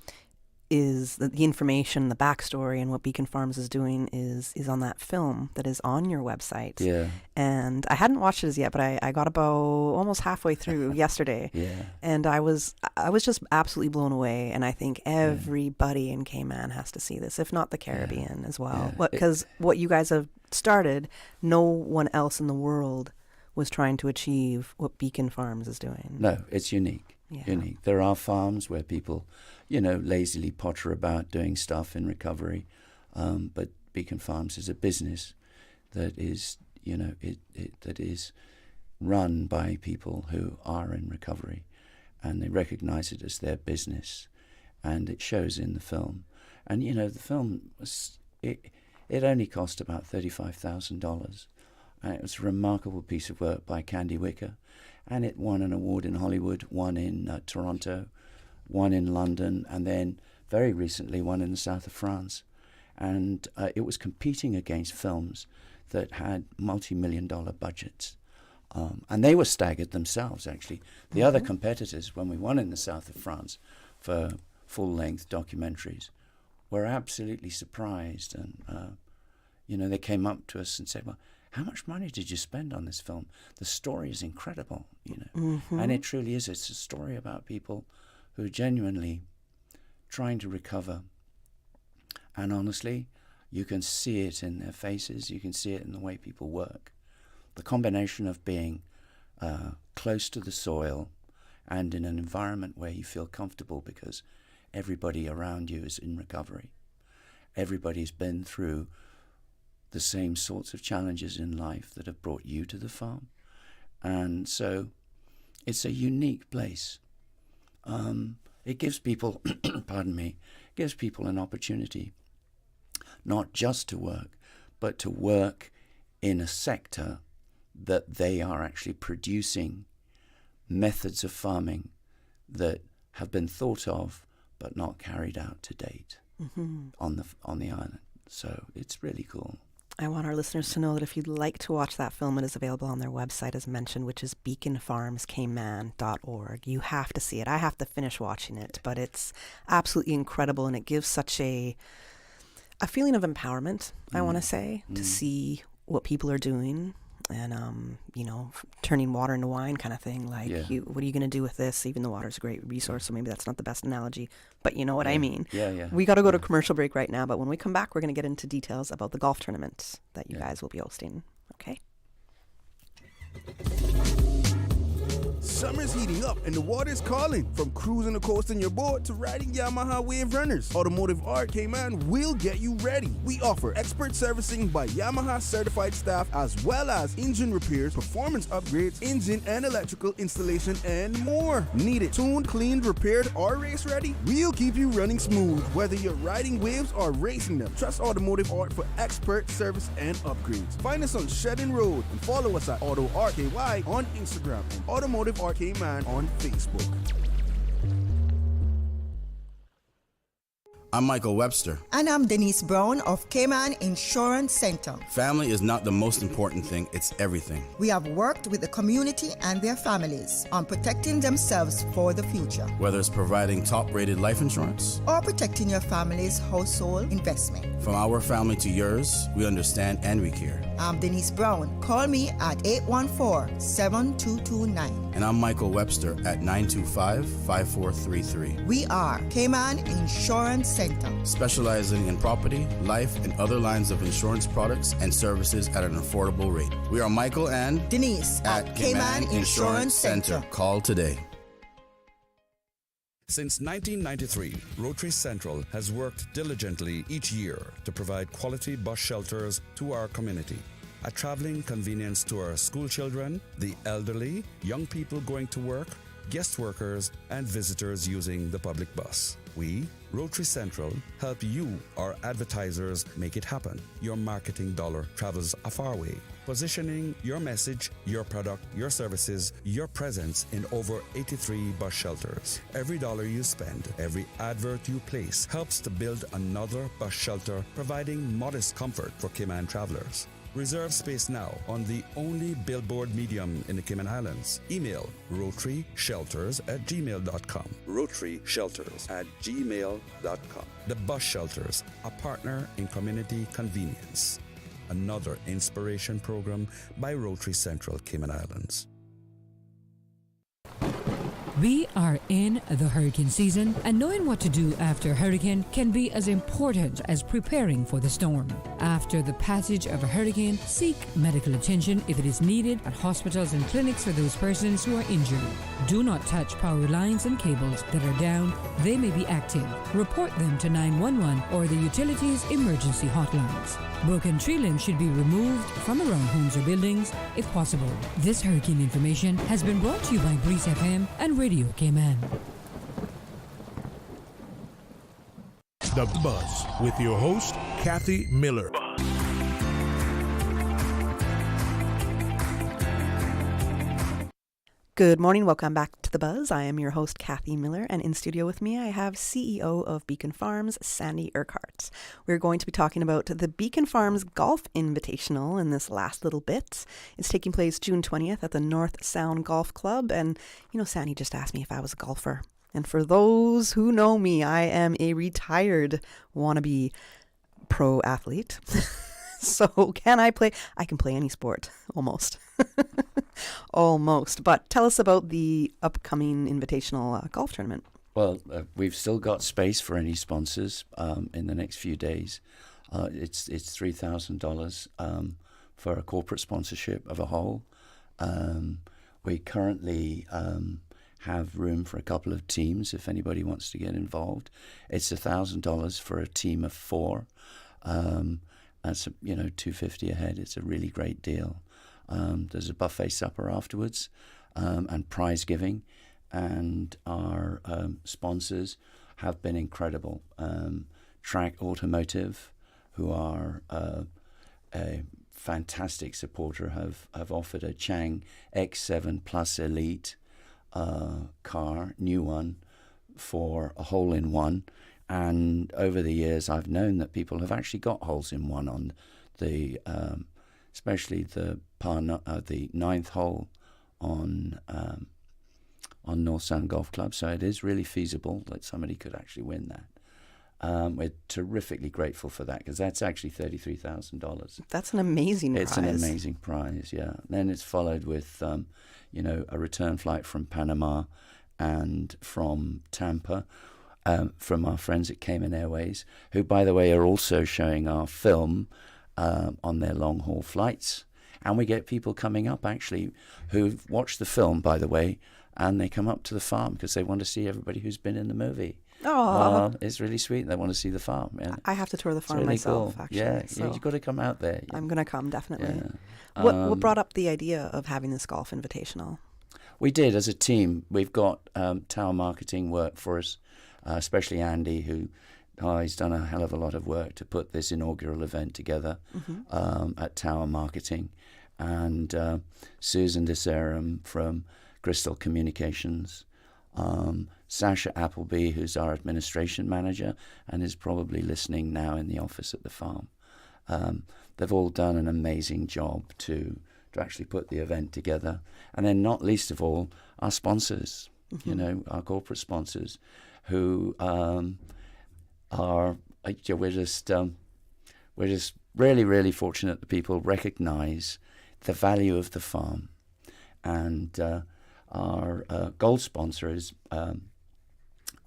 is the information, the backstory, and what Beacon Farms is doing is on that film that is on your website. Yeah. And I hadn't watched it as yet, but I got about almost halfway through yesterday. Yeah. And I was just absolutely blown away. And I think everybody in Cayman has to see this, if not the Caribbean as well. Because what you guys have started, no one else in the world was trying to achieve what Beacon Farms is doing. No, it's unique. Yeah. Unique. There are farms where people, lazily potter about doing stuff in recovery, but Beacon Farms is a business that is, that is run by people who are in recovery, and they recognize it as their business, and it shows in the film. And the film was it only cost about $35,000. It was a remarkable piece of work by Candy Wicker, and it won an award in Hollywood, one in Toronto, one in London, and then very recently one in the south of France. And it was competing against films that had multi-million-dollar budgets. And they were staggered themselves, actually. The other competitors, when we won in the south of France for full-length documentaries, were absolutely surprised. And, they came up to us and said, well, how much money did you spend on this film? The story is incredible, Mm-hmm. And it truly is. It's a story about people who are genuinely trying to recover. And honestly, you can see it in their faces. You can see it in the way people work. The combination of being close to the soil and in an environment where you feel comfortable because everybody around you is in recovery. Everybody's been through the same sorts of challenges in life that have brought you to the farm. And so it's a unique place. It gives people, gives people an opportunity not just to work, but to work in a sector that they are actually producing methods of farming that have been thought of but not carried out to date on the island. So it's really cool. I want our listeners to know that if you'd like to watch that film, it is available on their website, as mentioned, which is beaconfarmscayman.org. You have to see it. I have to finish watching it, but it's absolutely incredible, and it gives such a feeling of empowerment, I want to say, to see what people are doing and, turning water into wine kind of thing. Like, what are you going to do with this? Even though water is a great resource, so maybe that's not the best analogy, but you know what I mean. Yeah. We got to go to commercial break right now, but when we come back, we're going to get into details about the golf tournament that you guys will be hosting. Okay? Summer's heating up and the water's calling. From cruising the coast in your boat to riding Yamaha Wave Runners, Automotive Art Cayman will get you ready. We offer expert servicing by Yamaha certified staff, as well as engine repairs, performance upgrades, engine and electrical installation, and more. Need it tuned, cleaned, repaired, or race ready? We'll keep you running smooth, whether you're riding waves or racing them. Trust Automotive Art for expert service and upgrades. Find us on Shedden Road and follow us at Auto RKY on Instagram and Automotive Art Cayman on Facebook. I'm Michael Webster. And I'm Denise Brown of Cayman Insurance Center. Family is not the most important thing, it's everything. We have worked with the community and their families on protecting themselves for the future. Whether it's providing top-rated life insurance or protecting your family's household investment. From our family to yours, we understand and we care. I'm Denise Brown. Call me at 814-7229. And I'm Michael Webster at 925-5433. We are Cayman Insurance Center. Specializing in property, life, and other lines of insurance products and services at an affordable rate. We are Michael and Denise at Cayman Insurance Center. Call today. Since 1993, Rotary Central has worked diligently each year to provide quality bus shelters to our community. A traveling convenience to our school children, the elderly, young people going to work, guest workers, and visitors using the public bus. We, Rotary Central, help you, our advertisers, make it happen. Your marketing dollar travels a far way. Positioning your message, your product, your services, your presence in over 83 bus shelters. Every dollar you spend, every advert you place helps to build another bus shelter, providing modest comfort for Cayman travelers. Reserve space now on the only billboard medium in the Cayman Islands. Email rotaryshelters@gmail.com. rotaryshelters@gmail.com. The Bus Shelters, a partner in community convenience. Another inspiration program by Rotary Central Cayman Islands. We are in the hurricane season, and knowing what to do after a hurricane can be as important as preparing for the storm. After the passage of a hurricane, seek medical attention if it is needed at hospitals and clinics for those persons who are injured. Do not touch power lines and cables that are down. They may be active. Report them to 911 or the utilities emergency hotlines. Broken tree limbs should be removed from around homes or buildings if possible. This hurricane information has been brought to you by Breeze FM and Radio Cayman. The Buzz with your host, Kathy Miller. Good morning. Welcome back to The Buzz. I am your host, Kathy Miller, and in studio with me, I have CEO of Beacon Farms, Sandy Urquhart. We're going to be talking about the Beacon Farms Golf Invitational in this last little bit. It's taking place June 20th at the North Sound Golf Club, and, you know, Sandy just asked me if I was a golfer. And for those who know me, I am a retired wannabe pro athlete. So can I play? I can play any sport, almost. Almost. But tell us about the upcoming invitational golf tournament. Well, we've still got space for any sponsors in the next few days. It's $3,000 for a corporate sponsorship of a hole. We currently have room for a couple of teams if anybody wants to get involved. It's $1,000 for a team of 4. That's $250 a head. It's a really great deal. There's a buffet supper afterwards and prize giving, and our sponsors have been incredible. Track Automotive, who are a fantastic supporter, have offered a Chang X7 Plus Elite car, new one, for a hole-in-one. And over the years, I've known that people have actually got holes-in-one on the, especially the the 9th hole on North Sound Golf Club. So it is really feasible that somebody could actually win that. We're terrifically grateful for that, because that's actually $33,000. That's an amazing prize. It's an amazing prize, yeah. Then it's followed with, a return flight from Panama and from Tampa, from our friends at Cayman Airways, who, by the way, are also showing our film on their long-haul flights. And we get people coming up, actually, who've watched the film, by the way, and they come up to the farm because they want to see everybody who's been in the movie. Oh, it's really sweet. They want to see the farm. Yeah. I have to tour the farm really myself, cool. actually. Yeah, so you've got to come out there. I'm going to come, definitely. Yeah. What brought up the idea of having this golf invitational? We did as a team. We've got Tower Marketing work for us, especially Andy, who he's done a hell of a lot of work to put this inaugural event together at Tower Marketing. And Susan DeSerum from Crystal Communications, Sasha Appleby, who's our administration manager and is probably listening now in the office at the farm. They've all done an amazing job to actually put the event together. And then not least of all, our sponsors, our corporate sponsors, who we're just really, really fortunate that people recognize the value of the farm. And our gold sponsor is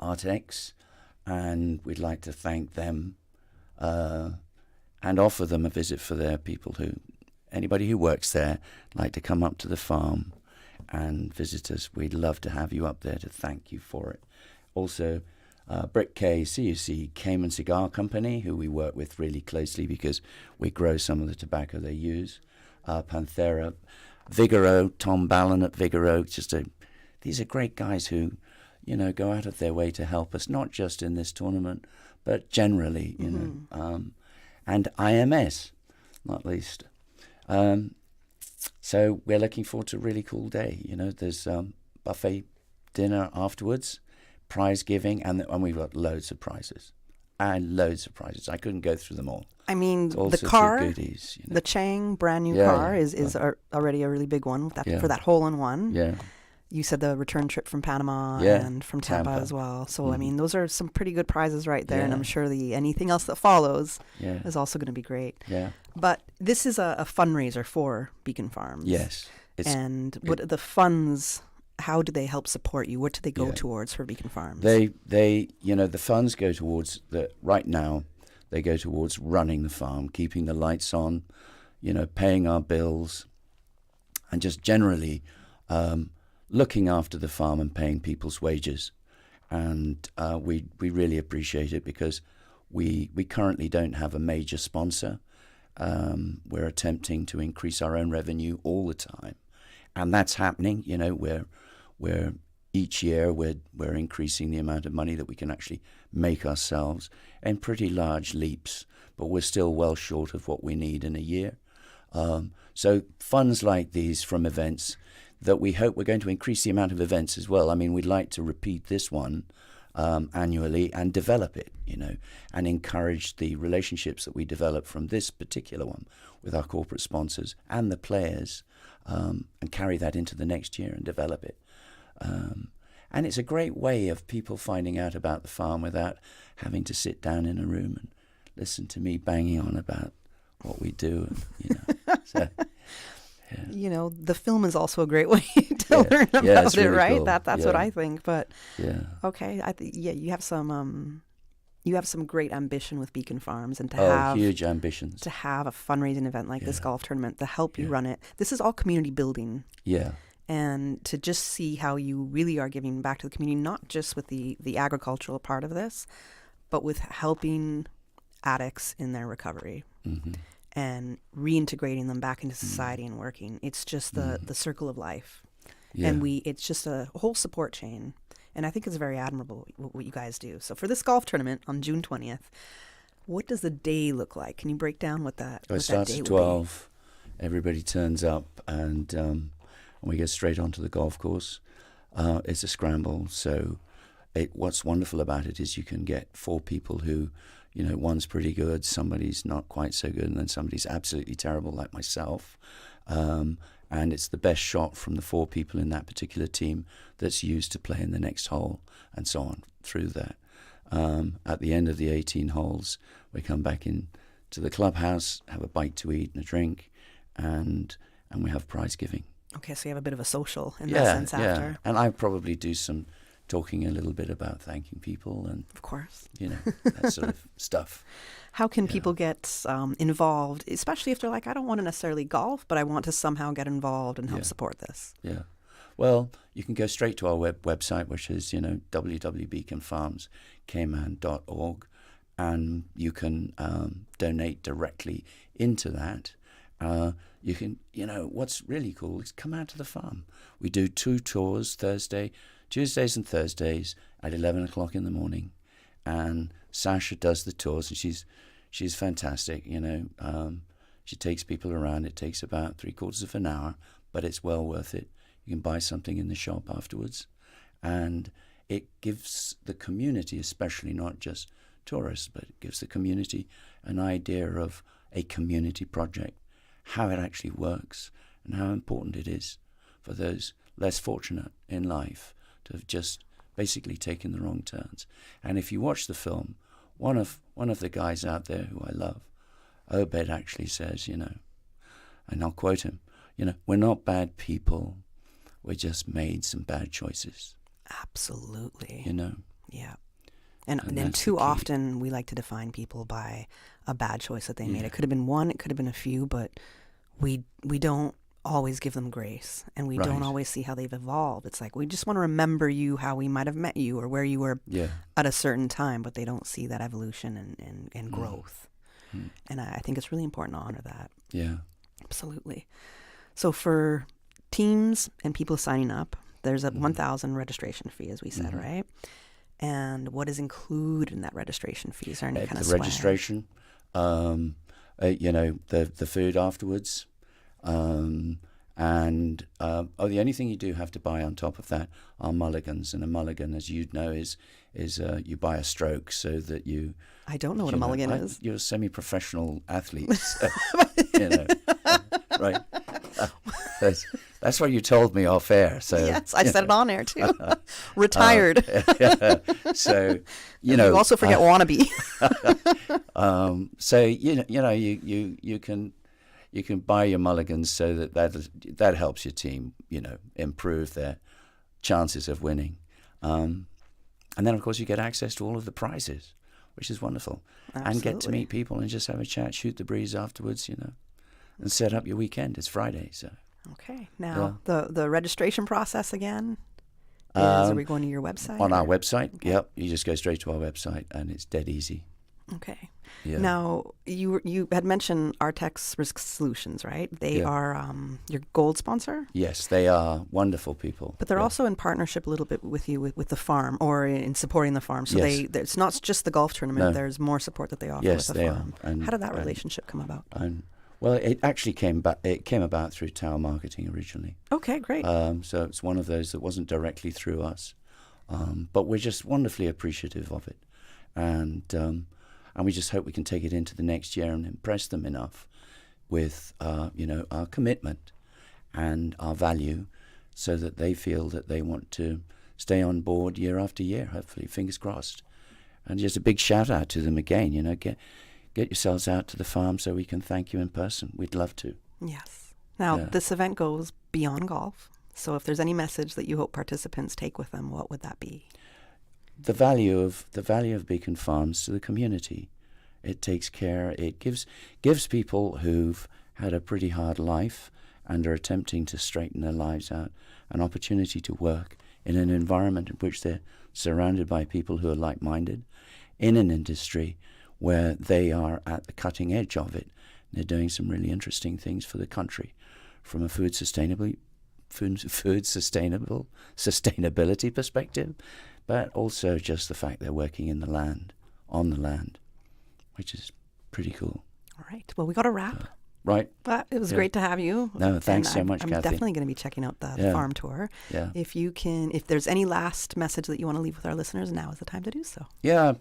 Addicts, and we'd like to thank them and offer them a visit for their people anybody who works there, like to come up to the farm and visit us. We'd love to have you up there to thank you for it. Also, Brick K CUC Cayman Cigar Company, who we work with really closely because we grow some of the tobacco they use. Panthera, Vigoro, Tom Ballon at Vigoro. These are great guys who, go out of their way to help us, not just in this tournament, but generally, you know. And IMS, not least. So we're looking forward to a really cool day. There's buffet dinner afterwards, prize giving, and we've got loads of prizes. And loads of prizes. I couldn't go through them all. I mean, the car, goodies, the Chang brand new car is already a really big one for that hole-in-one. Yeah. You said the return trip from Panama and from Tampa as well. So, I mean, those are some pretty good prizes right there. And I'm sure anything else that follows is also going to be great. Yeah. But this is a fundraiser for Beacon Farms. Yes. What the funds, how do they help support you? What do they go towards for Beacon Farms? The funds go towards, right now, they go towards running the farm, keeping the lights on, paying our bills, and just generally looking after the farm and paying people's wages. And we really appreciate it because we currently don't have a major sponsor. We're attempting to increase our own revenue all the time. And that's happening. We're each year we're increasing the amount of money that we can actually make ourselves in pretty large leaps, but we're still well short of what we need in a year. So funds like these from events that we hope we're going to increase the amount of events as well. I mean, we'd like to repeat this one annually and develop it, and encourage the relationships that we develop from this particular one with our corporate sponsors and the players, and carry that into the next year and develop it. And it's a great way of people finding out about the farm without having to sit down in a room and listen to me banging on about what we do. So, the film is also a great way to learn about it, right? Cool. That's what I think. But okay, you have some great ambition with Beacon Farms, and to have huge ambitions to have a fundraising event like this golf tournament to help you run it. This is all community building. Yeah. And to just see how you really are giving back to the community, not just with the agricultural part of this, but with helping addicts in their recovery and reintegrating them back into society and working. It's just the circle of life. Yeah. And it's just a whole support chain. And I think it's very admirable what you guys do. So for this golf tournament on June 20th, what does the day look like? Can you break down what that it starts at 12. Everybody turns up and we get straight onto the golf course. It's a scramble, so what's wonderful about it is you can get 4 people who, one's pretty good, somebody's not quite so good, and then somebody's absolutely terrible like myself. And it's the best shot from the 4 people in that particular team that's used to play in the next hole, and so on through that. At the end of the 18 holes, we come back in to the clubhouse, have a bite to eat and a drink, and we have prize giving. Okay, so you have a bit of a social in that sense after. Yeah, and I probably do some talking a little bit about thanking people and, of course, that sort of stuff. How can people get involved, especially if they're like, I don't want to necessarily golf, but I want to somehow get involved and help support this? Yeah. Well, you can go straight to our website, which is, www.beaconfarmscayman.org, and you can donate directly into that. You can, what's really cool is come out to the farm. We do 2 tours Tuesdays and Thursdays at 11 o'clock in the morning. And Sasha does the tours, and she's fantastic, She takes people around. It takes about 3/4 of an hour, but it's well worth it. You can buy something in the shop afterwards. And it gives the community, especially not just tourists, but it gives the community an idea of a community project, how it actually works, and how important it is for those less fortunate in life to have just basically taken the wrong turns. And if you watch the film, one of the guys out there who I love, Obed, actually says, and I'll quote him, we're not bad people, we just made some bad choices. Absolutely. Yeah. And that's too the key. often we like to define people by a bad choice that they made. It could have been one, it could have been a few, but we don't always give them grace, and we don't Right. always see how they've evolved. It's like we just want to remember you, how we might have met you, or where you were at a certain time, but they don't see that evolution and growth. And I think it's really important to honor that. Yeah. Absolutely. So for teams and people signing up, there's a 1,000 registration fee, as we said, right? And what is included in that registration fee? Is there any kind of the swag? registration, the food afterwards, and the only thing you do have to buy on top of that are mulligans. And a mulligan, as you know, is you buy a stroke so that you. I don't know what a mulligan is. You're a semi-professional athlete, so, right? That's what you told me off air. So yes, I said it on air too. Retired. So you also forget wannabe. So you can buy your mulligans so that helps your team improve their chances of winning, and then of course you get access to all of the prizes, which is wonderful. Absolutely. And get to meet people and just have a chat, shoot the breeze afterwards, and set up your weekend. It's Friday, so. Okay. Now, the registration process again, are we going to your website? On our website, yep. You just go straight to our website, and it's dead easy. Okay. Yeah. Now, you had mentioned Artex Risk Solutions, right? They are your gold sponsor? Yes, they are wonderful people. But they're also in partnership a little bit with you with the farm, or in supporting the farm. So it's not just the golf tournament. No. There's more support that they offer with the farm. And, how did that relationship come about? Well, it actually came about through Tower Marketing originally. Okay, great. So it's one of those that wasn't directly through us, but we're just wonderfully appreciative of it, and we just hope we can take it into the next year and impress them enough with our commitment and our value, so that they feel that they want to stay on board year after year. Hopefully, fingers crossed. And just a big shout out to them again. Get yourselves out to the farm so we can thank you in person. We'd love to. Yes. Now, this event goes beyond golf. So if there's any message that you hope participants take with them, what would that be? The value of Beacon Farms to the community. It takes care. It gives people who've had a pretty hard life and are attempting to straighten their lives out an opportunity to work in an environment in which they're surrounded by people who are like-minded, in an industry where they are at the cutting edge of it. They're doing some really interesting things for the country, from a food sustainability perspective, but also just the fact they're working in the land, on the land, which is pretty cool. All right. Well, we got to wrap. Right. But it was great to have you. No, thanks so much, I'm Kathy. definitely going to be checking out the farm tour. Yeah. If there's any last message that you want to leave with our listeners, now is the time to do so. Yeah,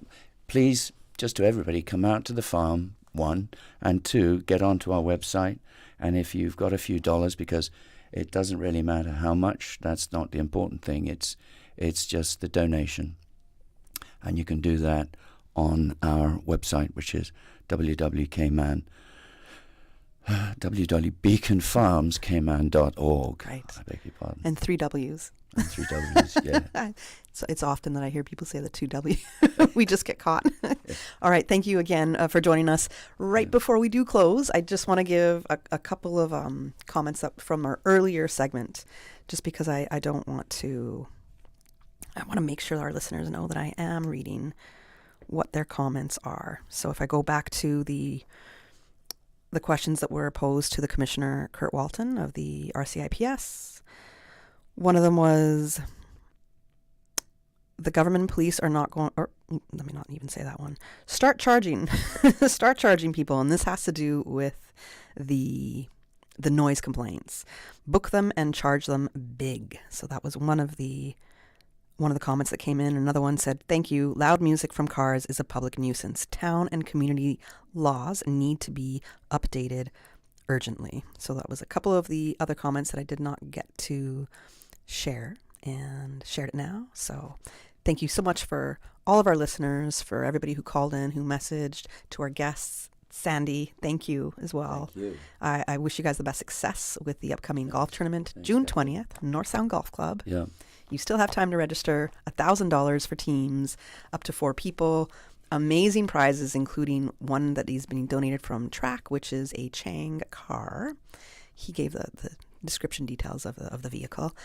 please, just to everybody, come out to the farm, 1, and 2, get onto our website. And if you've got a few dollars, because it doesn't really matter how much, that's not the important thing. It's just the donation. And you can do that on our website, which is www.beaconfarmskman.org. Right. I beg your pardon. And 3 W's. And 3 W's, yeah. So it's often that I hear people say the 2 W. We just get caught. All right. Thank you again for joining us. Right before we do close, I just want to give a couple of comments up from our earlier segment, just because I don't want to. I want to make sure our listeners know that I am reading what their comments are. So if I go back to the questions that were posed to the Commissioner Kurt Walton of the RCIPS, one of them was, the government and police are not going, or let me not even say that one. Start charging people, and this has to do with the noise complaints. Book them and charge them big. So that was one of the comments that came in. Another one said, thank you. Loud music from cars is a public nuisance. Town and community laws need to be updated urgently. So that was a couple of the other comments that I did not get to share, and shared it now. So thank you so much for all of our listeners, for everybody who called in, who messaged, to our guests. Sandy, thank you as well. Thank you. I wish you guys the best success with the upcoming golf tournament, June 20th, North Sound Golf Club. Yeah. You still have time to register. $1,000 for teams, up to 4 people. Amazing prizes, including one that is being donated from Track, which is a Chang car. He gave the description details of the vehicle.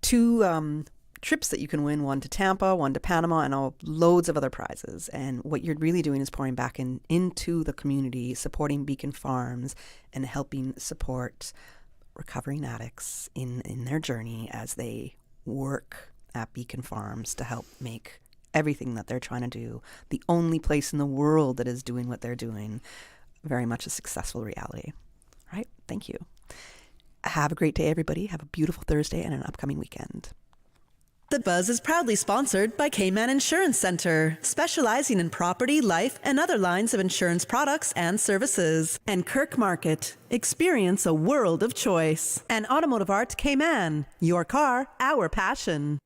2 trips that you can win, one to Tampa, one to Panama, and loads of other prizes. And what you're really doing is pouring back into the community, supporting Beacon Farms, and helping support recovering addicts in their journey as they work at Beacon Farms to help make everything that they're trying to do, the only place in the world that is doing what they're doing, very much a successful reality. All right? Thank you. Have a great day, everybody. Have a beautiful Thursday and an upcoming weekend. The Buzz is proudly sponsored by Cayman Insurance Center, specializing in property, life, and other lines of insurance products and services. And Kirk Market. Experience a world of choice. And Automotive Art Cayman. Your car, our passion.